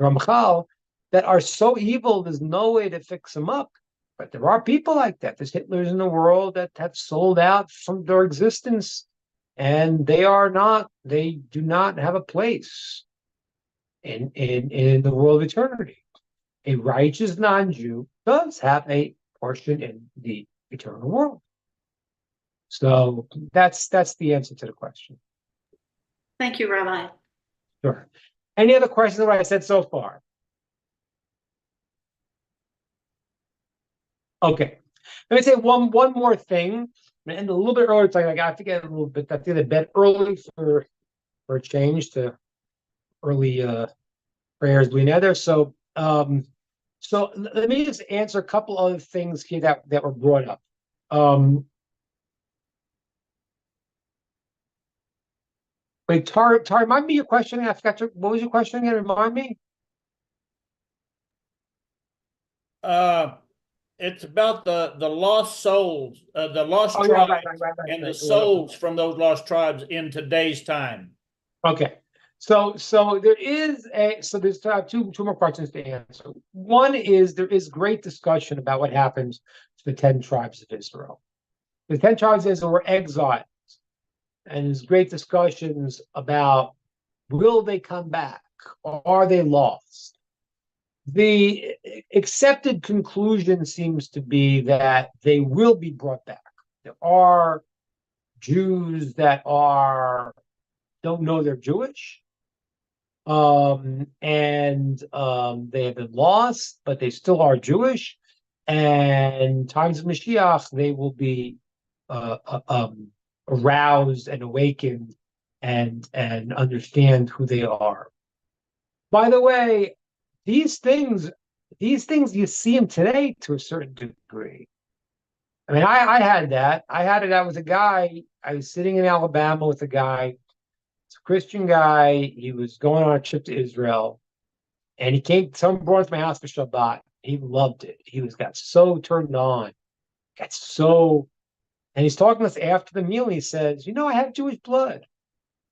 Ramchal, that are so evil there's no way to fix them up. But there are people like that. There's Hitlers in the world that have sold out from their existence, and they do not have a place in the world of eternity. A righteous non-Jew does have a portion in the eternal world. So that's the answer to the question. Thank you, Rabbi. Sure. Any other questions on what I said so far? Okay. Let me say one more thing. I'm gonna end a little bit early. I got to get a little bit. I did a bed early for a change to early prayers being there. So let me just answer a couple other things here that were brought up. Wait, Tar, remind me your question. I forgot what was your question again? Remind me. It's about the lost souls, the lost Oh, tribes, yeah, right, and the souls from those lost tribes in today's time. Okay, so there's two more questions to answer. One is there is great discussion about what happens to the 10 tribes of Israel. The 10 tribes of Israel were exiled. And there's great discussions about will they come back or are they lost? The accepted conclusion seems to be that they will be brought back. There are Jews that don't know they're Jewish, and they have been lost, but they still are Jewish. And times of Mashiach, they will be aroused and awakened and understand who they are. By the way, these things you see them today to a certain degree. I mean, I had that. I was a guy. I was sitting in Alabama with a guy. It's a Christian guy. He was going on a trip to Israel, and someone brought him to my house for Shabbat. He loved it. Got so turned on. And he's talking to us after the meal. And he says, I have Jewish blood.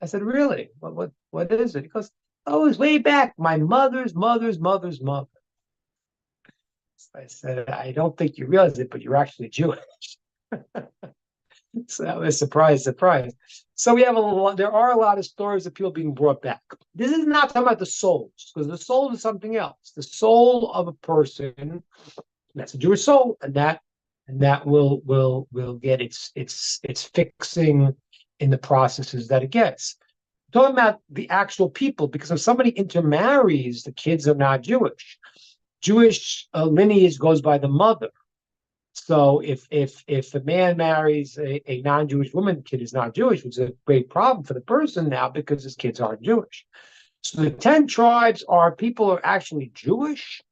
I said, really? What is it? He goes, oh, it's way back. My mother's mother's mother's mother. I said, I don't think you realize it, but you're actually Jewish. So that was surprise. So we have there are a lot of stories of people being brought back. This is not talking about the souls, because the soul is something else. The soul of a person, that's a Jewish soul, and that will get its fixing in the processes that it gets. I'm talking about the actual people, because if somebody intermarries, the kids are not Jewish. Jewish lineage goes by the mother. So if a man marries a non-Jewish woman, the kid is not Jewish, which is a great problem for the person now because his kids aren't Jewish. So the 10 tribes are people who are actually Jewish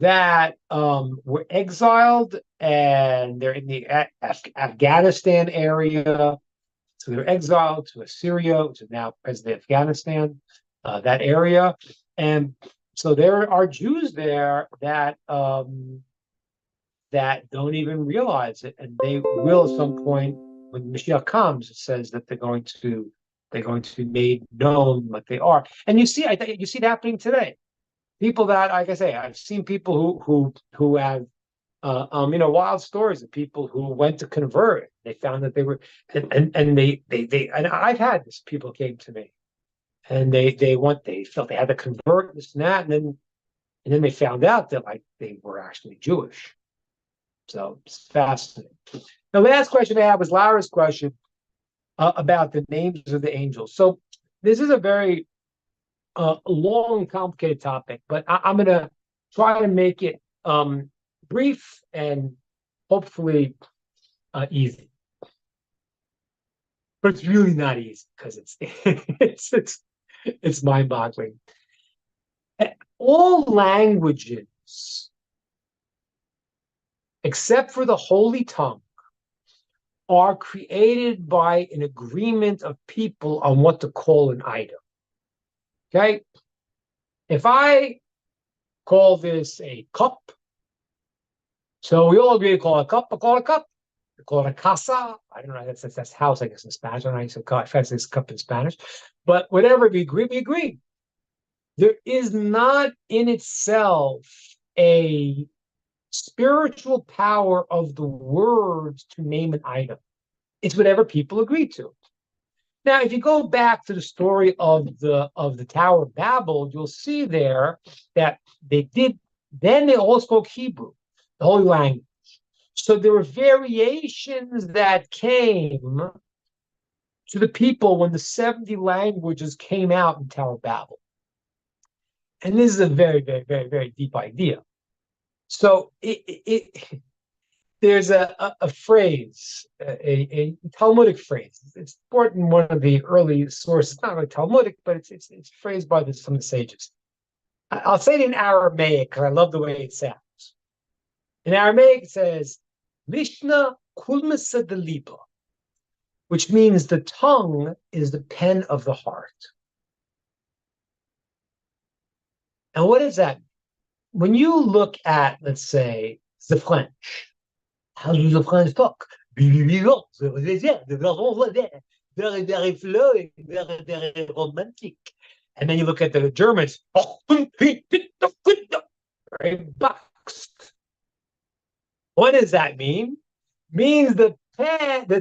that were exiled, and they're in the Afghanistan area. So they're exiled to Assyria, which is now present Afghanistan, that area. And so there are Jews there that that don't even realize it, and they will at some point when Mashiach comes. It says that they're going to be made known what they are. And you see, I think you see it happening today. People that, like I say, I've seen people who have wild stories of people who went to convert. They found that they were, and they and I've had this. People came to me, and they felt they had to convert this and that, and then they found out that like they were actually Jewish. So it's fascinating. The last question I have was Lara's question about the names of the angels. So this is a very long, complicated topic, but I'm going to try to make it brief and hopefully easy. But it's really not easy because it's mind-boggling. All languages, except for the Holy Tongue, are created by an agreement of people on what to call an item. Okay? If I call this a cup, so we all agree to call it a cup, I call it a cup. We call it a casa. I don't know, that's house, I guess, in Spanish. I don't know how you say cup, if I say cup in Spanish. But whatever we agree. There is not in itself a spiritual power of the words to name an item. It's whatever people agree to. Now, if you go back to the story of the Tower of Babel, you'll see there that they all spoke Hebrew, the holy language. So there were variations that came to the people when the 70 languages came out in Tower of Babel. And this is a very, very, very, very deep idea. So there's a phrase, a Talmudic phrase. It's important in one of the early sources, not really Talmudic, but it's phrased by some of the sages. I'll say it in Aramaic because I love the way it sounds. In Aramaic, it says, Lishna kulmasa de liba, which means the tongue is the pen of the heart. And what does that mean? When you look at, let's say, the French, how do the French talk? Very, very flow, very, very romantic. And then you look at the Germans, very boxed. What does that mean? Means the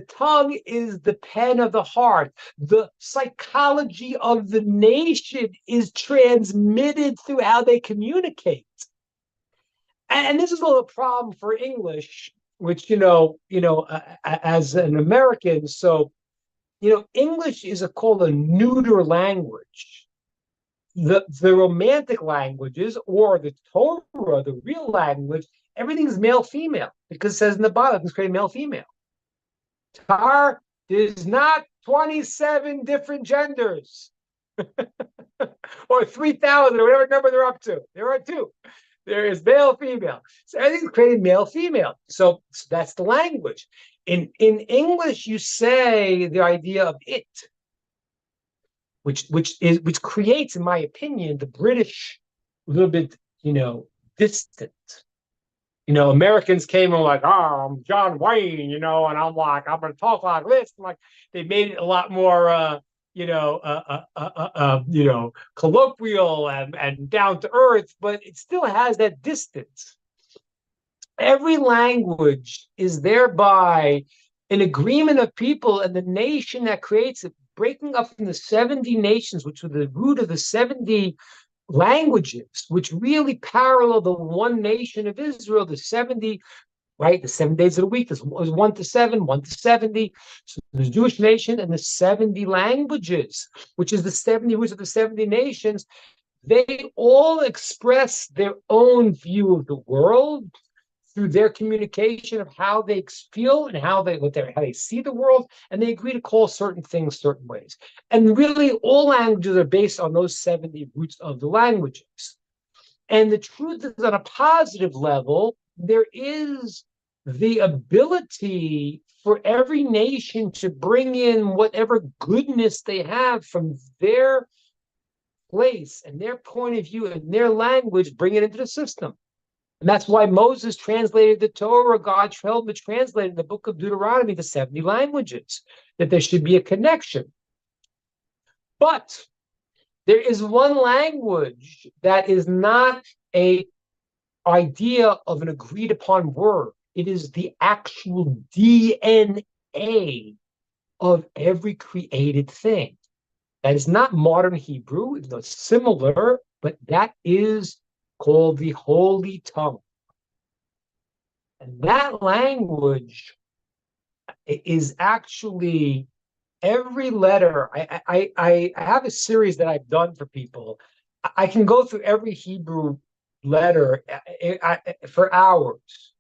tongue is the pen of the heart. The psychology of the nation is transmitted through how they communicate. And this is a little problem for English, which, as an American, so, English is called a neuter language. The romantic languages, or the Torah, the real language, everything's male-female, because it says in the Bible, it's created male-female. Tar, there's not 27 different genders or 3,000 or whatever number they're up to. There are two. There is male, female. So everything's created male, female. So that's the language. In English, you say the idea of it, which creates, in my opinion, the British a little bit, distant. Americans came and like, I'm John Wayne, and I'm like, I'm going to talk like this. And like, they made it a lot more, colloquial and down to earth, but it still has that distance. Every language is thereby an agreement of people, and the nation that creates it, breaking up from the 70 nations, which were the root of the 70 languages, which really parallel the one nation of Israel, the 70, right? The 7 days of the week. This was 1 to 7, 1 to 70. So the Jewish nation and the 70 languages, which is the 70 roots of the 70 nations, they all express their own view of the world through their communication of how they feel and how they see the world, and they agree to call certain things certain ways. And really, all languages are based on those 70 roots of the languages. And the truth is, on a positive level, there is the ability for every nation to bring in whatever goodness they have from their place and their point of view and their language, bring it into the system. And that's why Moses translated the Torah. God told him to translate the book of Deuteronomy to 70 languages, that there should be a connection. But there is one language that is not an idea of an agreed upon word. It is the actual DNA of every created thing. That is not modern Hebrew, even though it's similar, but that is called the Holy Tongue. And that language is actually every letter. I have a series that I've done for people. I can go through every Hebrew letter for hours.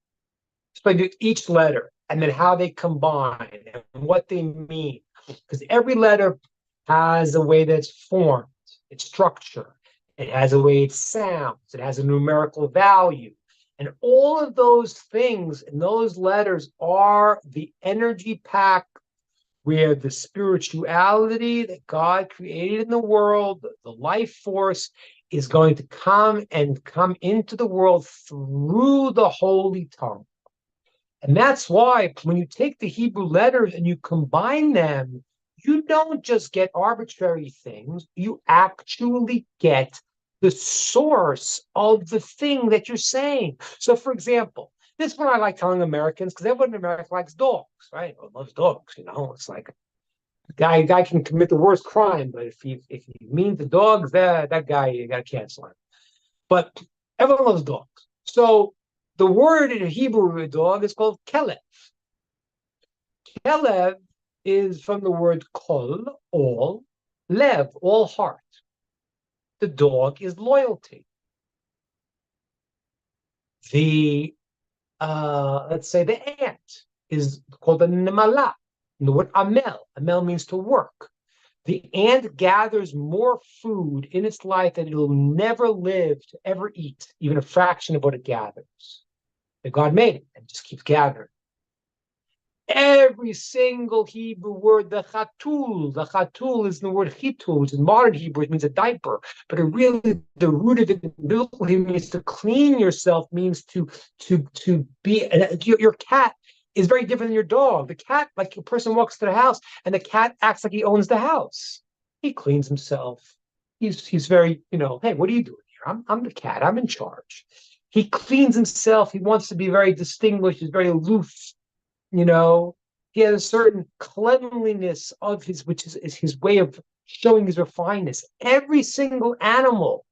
So I do each letter and then how they combine and what they mean. Because every letter has a way that's formed, its structure. It has a way it sounds. It has a numerical value. And all of those things in those letters are the energy pack where the spirituality that God created in the world, the life force, is going to come into the world through the Holy Tongue. And that's why when you take the Hebrew letters and you combine them, you don't just get arbitrary things, you actually get the source of the thing that you're saying. So, for example, this one I like telling Americans, because everyone in America likes dogs, right? Or loves dogs, It's like a guy can commit the worst crime, but if he means the dogs, that guy, you got to cancel him. But everyone loves dogs. So the word in Hebrew for a dog is called kelev. Kelev is from the word kol, all, lev, all heart. The dog is loyalty. The let's say the ant is called a nemala. The word amel. Amel means to work. The ant gathers more food in its life than it will never live to ever eat, even a fraction of what it gathers. That God made it and just keeps gathering. Every single Hebrew word, the chatul is the word chitul, which in modern Hebrew it means a diaper, but it really, the root of it in biblical Hebrew means to clean yourself, means to be, your cat is very different than your dog. The cat, like a person walks to the house and the cat acts like he owns the house. He cleans himself. He's very, hey, what are you doing here? I'm the cat, I'm in charge. He cleans himself. He wants to be very distinguished. He's very aloof. He has a certain cleanliness of his, which is his way of showing his refinedness. Every single animal.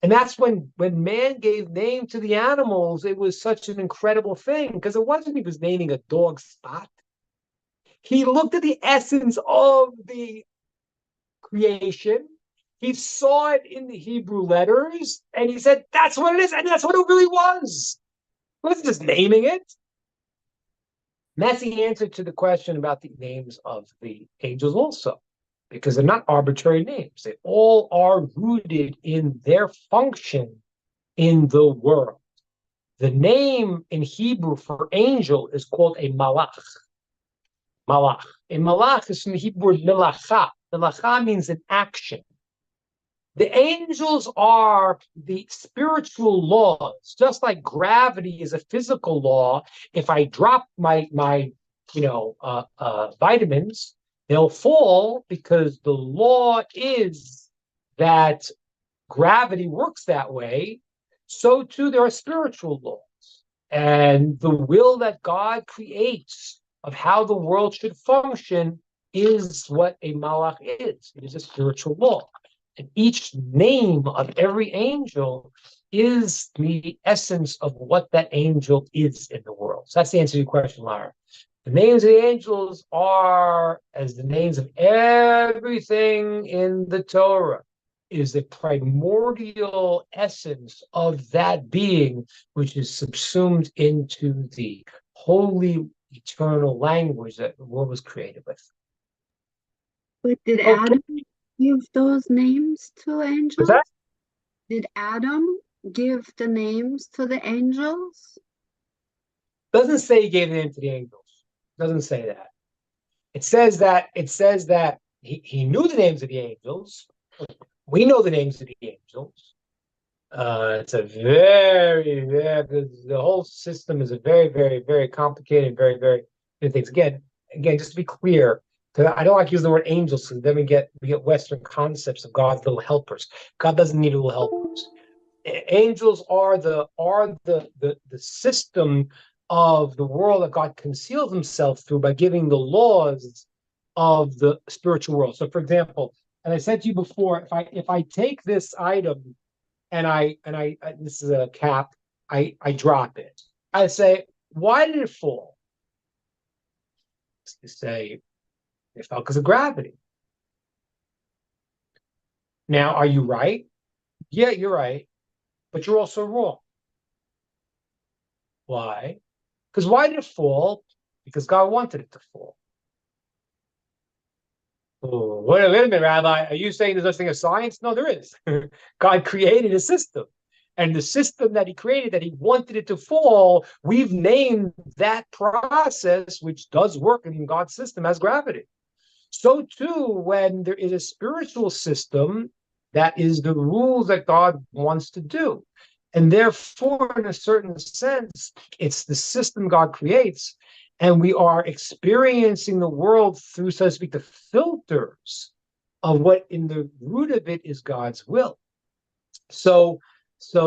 And that's when man gave name to the animals, it was such an incredible thing, because it wasn't he was naming a dog Spot. He looked at the essence of the creation. He saw it in the Hebrew letters, and he said, that's what it is, and that's what it really was. He wasn't just naming it. And that's the answer to the question about the names of the angels also, because they're not arbitrary names. They all are rooted in their function in the world. The name in Hebrew for angel is called a malach. Malach. A malach is from the Hebrew word melacha. Melacha means an action. The angels are the spiritual laws, just like gravity is a physical law. If I drop my vitamins, they'll fall, because the law is that gravity works that way. So too, there are spiritual laws, and the will that God creates of how the world should function is what a malach is. It is a spiritual law. And each name of every angel is the essence of what that angel is in the world. So that's the answer to your question, Lara. The names of the angels are as the names of everything in the Torah. is the primordial essence of that being, which is subsumed into the holy eternal language that the world was created with. But did Okay. Adam give those names to Was angels? that? Did Adam give the names to the angels? Doesn't say he gave the name to the angels. Doesn't say that. It says that he knew the names of the angels. We know the names of the angels. It's a the whole system is a very, very, very complicated, very, very good things. Again, just to be clear, because I don't like to use the word angels, because then we get Western concepts of God's little helpers. God doesn't need little helpers. Angels are the system of the world that God conceals himself through by giving the laws of the spiritual world. So, for example, and I said to you before, if I take this item and I this is a cap, I drop it. I say, why did it fall? You say, it fell because of gravity. Now, are you right? Yeah, you're right, but you're also wrong. Why? Because why did it fall? Because God wanted it to fall. Oh, wait a minute, Rabbi. Are you saying there's such thing as science? No, there is. God created a system. And the system that he created, that he wanted it to fall, we've named that process, which does work in God's system, as gravity. So too, when there is a spiritual system, that is the rules that God wants to do. And therefore, in a certain sense, it's the system God creates, and we are experiencing the world through, so to speak, the filters of what in the root of it is God's will. So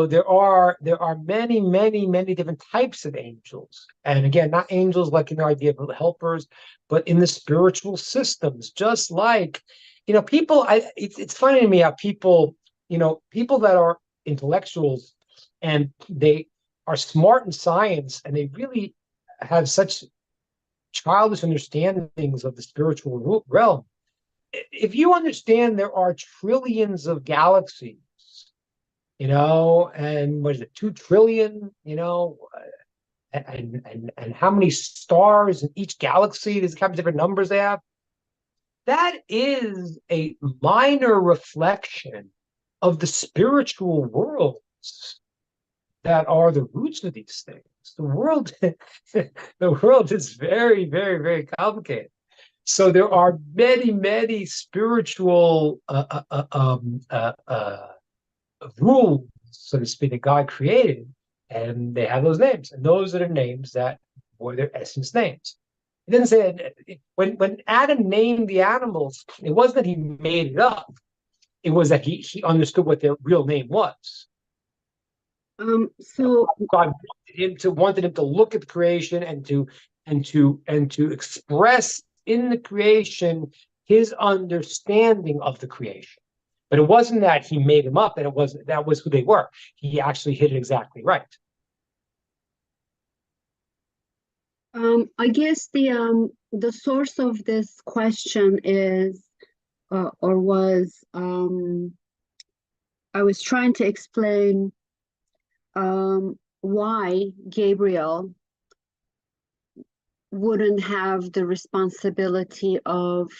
there are many, many, many different types of angels. And again, not angels like in the idea of helpers, but in the spiritual systems, just like, people, it's funny to me how people that are intellectuals and they are smart in science and they really have such childish understandings of the spiritual realm. If you understand there are trillions of galaxies, and what is it, 2 trillion, and how many stars in each galaxy, there's kind of different numbers they have. That is a minor reflection of the spiritual worlds that are the roots of these things. The world is very, very, very complicated. So there are many, many spiritual rules, so to speak, that God created, and they have those names, and those are the names that were their essence names. It didn't say when Adam named the animals, it wasn't that he made it up. It was that he understood what their real name was. So God wanted him to look at the creation and to express in the creation his understanding of the creation. But it wasn't that he made them up, that was who they were. He actually hit it exactly right. I guess the source of this question is or was I was trying to explain why Gabriel wouldn't have the responsibility of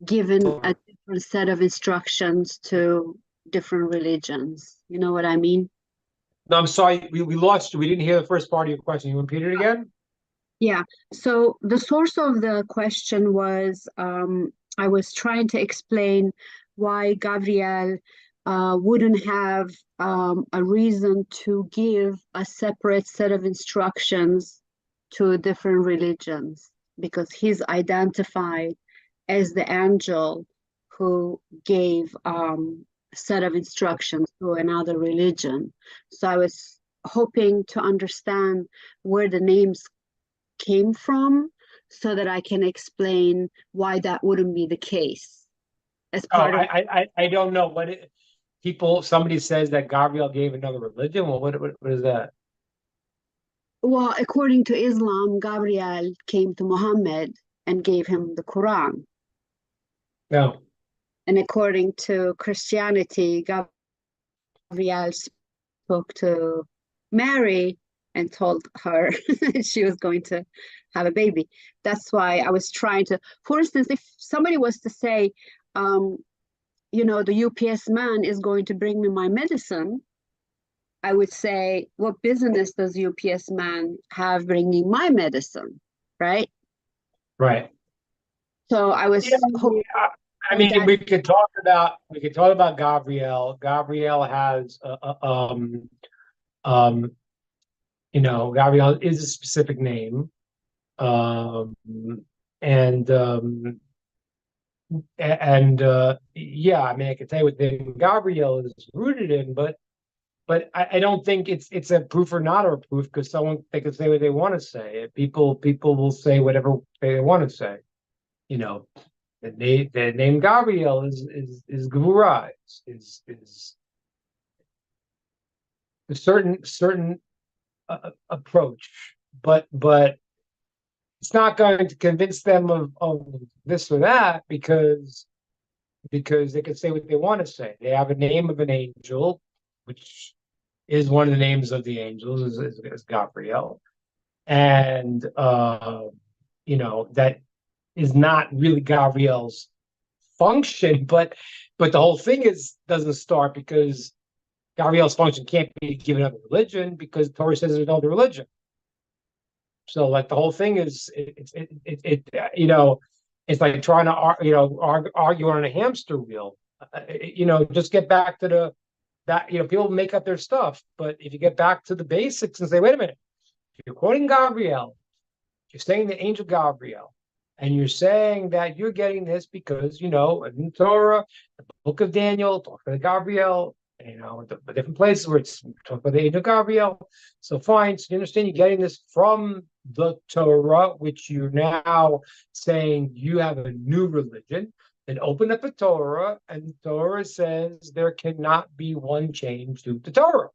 giving a different set of instructions to different religions. You know what I mean? No, I'm sorry, we lost you. We didn't hear the first part of your question. You repeat it again? Yeah. So the source of the question was I was trying to explain why Gabriel wouldn't have a reason to give a separate set of instructions to different religions, because he's identified as the angel who gave a set of instructions to another religion. So I was hoping to understand where the names came from so that I can explain why that wouldn't be the case. As part of I don't know what somebody says that Gabriel gave another religion. Well, what is that? Well, according to Islam, Gabriel came to Muhammad and gave him the Quran. No. And according to Christianity, Gabriel spoke to Mary and told her she was going to have a baby. That's why I was trying to, for instance, if somebody was to say, the UPS man is going to bring me my medicine, I would say, what business does UPS man have bringing my medicine, right? Right. So I was. I mean, we could talk about Gabriel. Gabriel has Gabriel is a specific name, and yeah, I mean, I could tell you what the Gabriel is rooted in, but I don't think it's a proof or not a proof, because they can say what they want to say. People will say whatever they want to say. The name Gabriel is Gvura, is a certain approach, but it's not going to convince them of this or that, because they can say what they want to say. They have a name of an angel, which is one of the names of the angels, is Gabriel, and that is not really Gabriel's function, but the whole thing doesn't start, because Gabriel's function can't be given up in religion, because Torah says there's no other religion. So, like, the whole thing is it's like trying to argue on a hamster wheel. Just get back to people make up their stuff, but if you get back to the basics and say, wait a minute, if you're quoting Gabriel, you're saying the angel Gabriel, and you're saying that you're getting this because, in Torah, the book of Daniel, talk about Gabriel, the different places where it's talk about the angel Gabriel. So fine, so you understand you're getting this from the Torah, which you're now saying you have a new religion. Then open up the Torah, and the Torah says there cannot be one change to the Torah.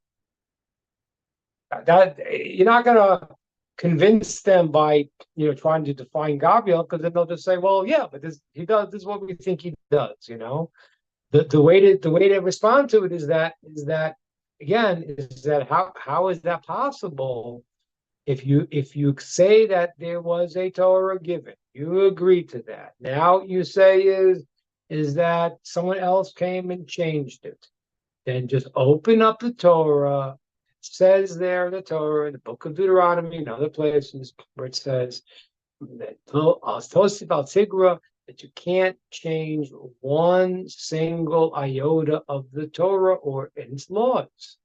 That you're not going to convince them by trying to define Gabriel, because then they'll just say, well, yeah, but this is what we think he does. The way to respond to it is that how is that possible? If you say that there was a Torah given, you agree to that. Now you say is that someone else came and changed it. Then just open up the Torah. Says there in the Torah, in the book of Deuteronomy, and other places, where it says that that you can't change one single iota of the Torah or its laws.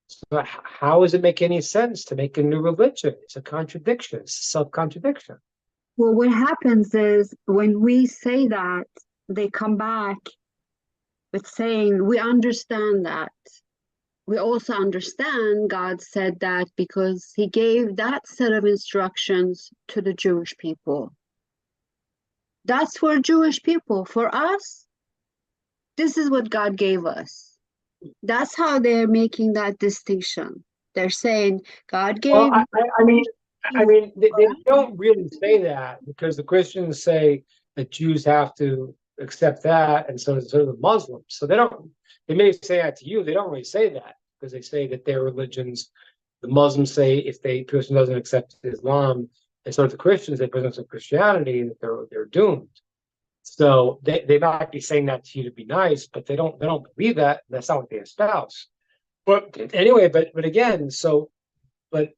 So how does it make any sense to make a new religion? It's a contradiction. It's a self-contradiction. Well, what happens is when we say that, they come back with saying, we understand that. We also understand God said that because he gave that set of instructions to the Jewish people. That's for Jewish people. For us, this is what God gave us. That's how they're making that distinction. They're saying God gave. Well, I mean, they don't really say that, because the Christians say that Jews have to accept that, and so does the Muslims. So they may say that to you. They don't really say that, because they say that their religions, the Muslims say if the person doesn't accept Islam, and so do the Christians, they present Christianity, that they're doomed. So they might be saying that to you to be nice, but they don't believe that. That's not what they espouse. But anyway, but again, but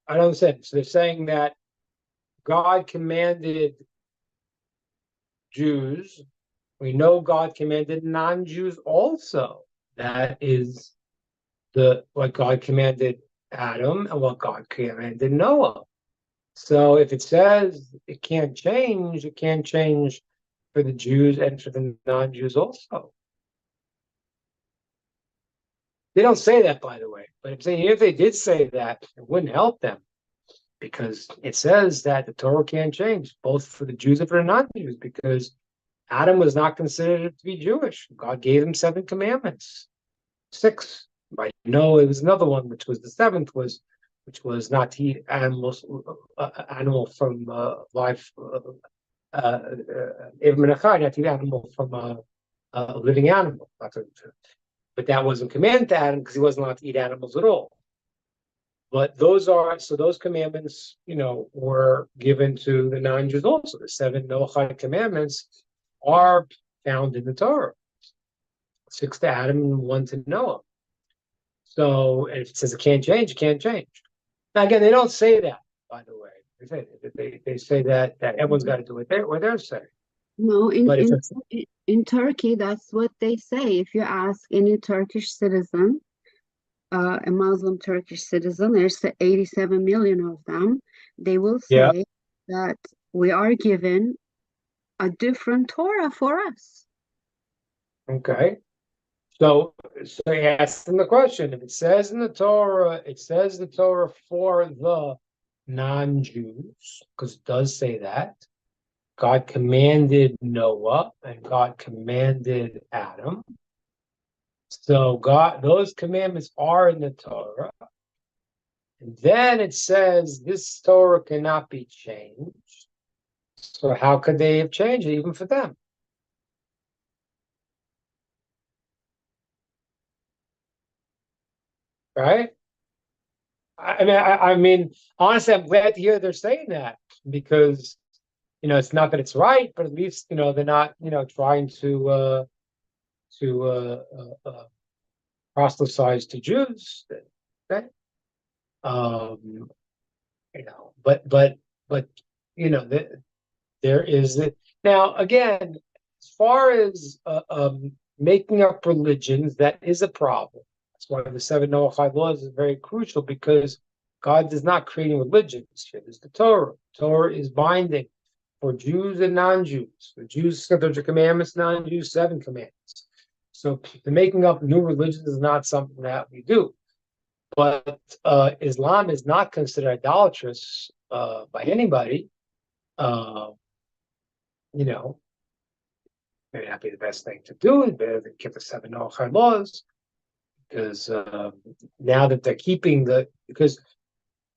I don't understand. So they're saying that God commanded Jews. We know God commanded non-Jews also. That is what God commanded Adam and what God commanded Noah. So if it says it can't change for the Jews and for the non-Jews also. They don't say that, by the way. But I'm saying if they did say that, it wouldn't help them, because it says that the Torah can't change, both for the Jews and for the non-Jews, because Adam was not considered to be Jewish. God gave him 7 commandments. 6. I know it was another one, which was the 7th, which was not to eat animal from life, not to eat animal from a living animal. But that wasn't commanded to Adam because he wasn't allowed to eat animals at all. But those commandments, were given to the non-Jews also. The 7 Noahide commandments are found in the Torah. 6 to Adam and 1 to Noah. So if it says it can't change, it can't change. Now again, they don't say that, by the way. They say that everyone's got to do what they're saying. No, But in Turkey, that's what they say. If you ask any Turkish citizen, a Muslim Turkish citizen, there's 87 million of them, they will say that we are given a different Torah for us. Okay. So he asked them the question. If it says in the Torah, for the non-Jews, because it does say that. God commanded Noah and God commanded Adam. So those commandments are in the Torah. And then it says this Torah cannot be changed. So how could they have changed it even for them? Right? I mean, honestly, I'm glad to hear they're saying that because, it's not that it's right, but at least, they're not, trying to proselytize to Jews. Okay? But there is it now. Again, as far as making up religions, that is a problem. That's why the 7 Noahide laws is very crucial because God is not creating religions here. There's the Torah. Torah is binding for Jews and non-Jews. For Jews, 600 commandments, non-Jews, 7 commandments. So the making up new religions is not something that we do. But Islam is not considered idolatrous by anybody. May not be the best thing to do. It's better than keep the 7 Noahide laws because now that they're keeping because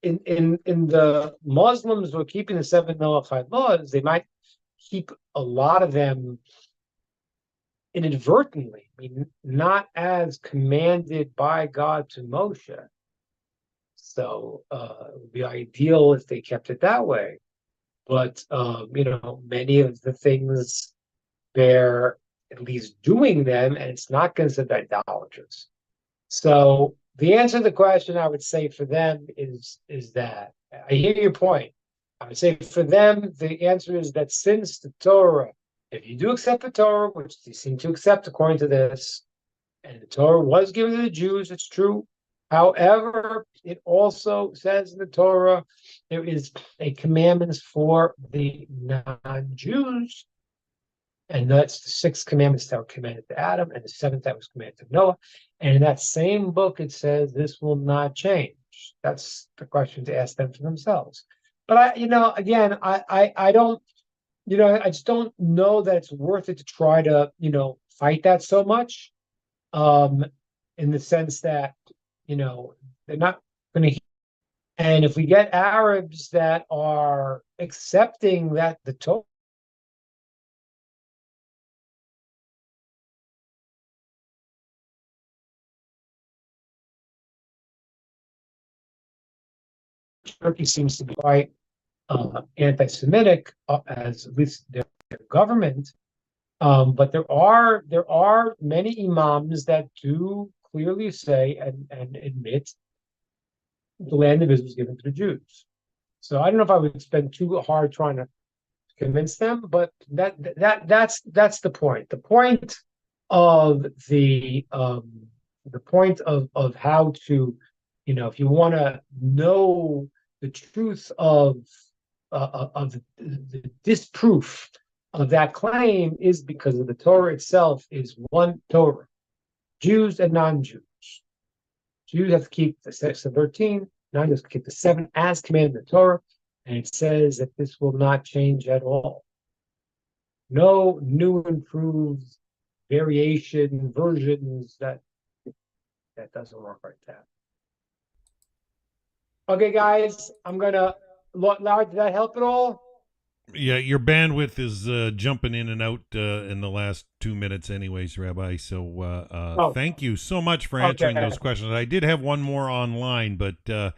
in the Muslims who are keeping the 7 Noahide laws, they might keep a lot of them inadvertently. I mean, not as commanded by God to Moshe. So it would be ideal if they kept it that way. But many of the things they're at least doing them, and it's not considered idolatrous. So the answer to the question, I would say for them is that I hear your point. I would say for them, the answer is that since the Torah, if you do accept the Torah, which they seem to accept according to this, and the Torah was given to the Jews, it's true. However, it also says in the Torah there is a commandments for the non-Jews, and that's the 6 commandments that were commanded to Adam, and the 7th that was commanded to Noah. And in that same book, it says this will not change. That's the question to ask them for themselves. But I don't, I just don't know that it's worth it to try to, fight that so much. In the sense that, they're not going to. And if we get Arabs that are accepting that the Torah Turkey seems to be quite anti-Semitic, as at least their government. But there are many imams that do clearly say and admit the land of Israel was given to the Jews. So I don't know if I would spend too hard trying to convince them, but that's the point. The point of the point of how to, if you want to know the truth of the disproof of that claim is because of the Torah itself is one Torah, Jews and non-Jews. Jews have to keep the 6 and 13, non-Jews have to keep the 7 as commanded in the Torah, and it says that this will not change at all. No new improved variation, versions, that doesn't work like that. Okay, guys, I'm gonna, Larry, did that help at all? Yeah, your bandwidth is jumping in and out in the last 2 minutes, anyways, Rabbi. So thank you so much for answering those questions. I did have one more online, but a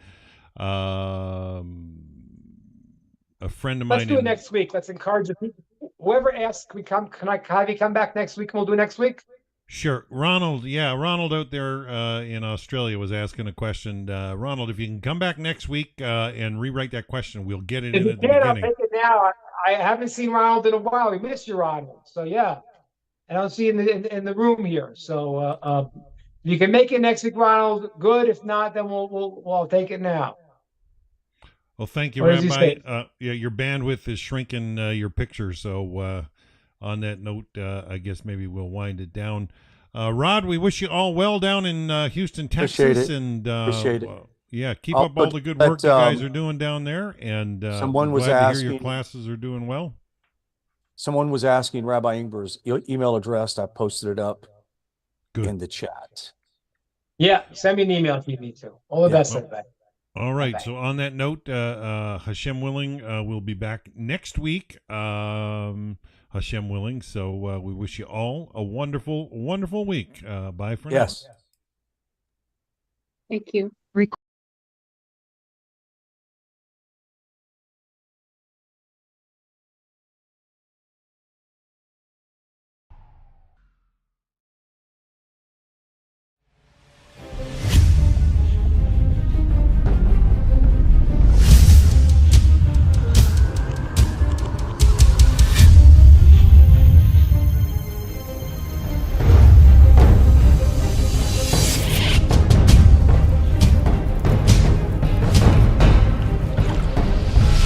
friend of mine. Let's do it next week. Let's encourage the people. Whoever asks, can I have you come back next week and we'll do it next week? Sure. Ronald out there in Australia was asking a question. Ronald, if you can come back next week and rewrite that question, we'll get it in at the beginning. I'll take it now. I haven't seen Ronald in a while. We miss you, Ronald. So yeah, I don't see you in the room here. So if you can make it next week, Ronald, good. If not, then we'll take it now. Well, thank you, Rabbi. Yeah, your bandwidth is shrinking your picture. So on that note, I guess maybe we'll wind it down. Rod, we wish you all well down in Houston, Texas. Appreciate it. And Appreciate it. Yeah, keep up all the good work you guys are doing down there. And someone was glad to asking, hear your classes are doing well. Someone was asking Rabbi Ingber's email address. I posted it up in the chat. Yeah, send me an email if you need to. All the best, everybody. All right. So on that note, Hashem willing, we'll be back next week. Hashem willing. So we wish you all a wonderful, wonderful week. Bye for now. Yes. Thank you.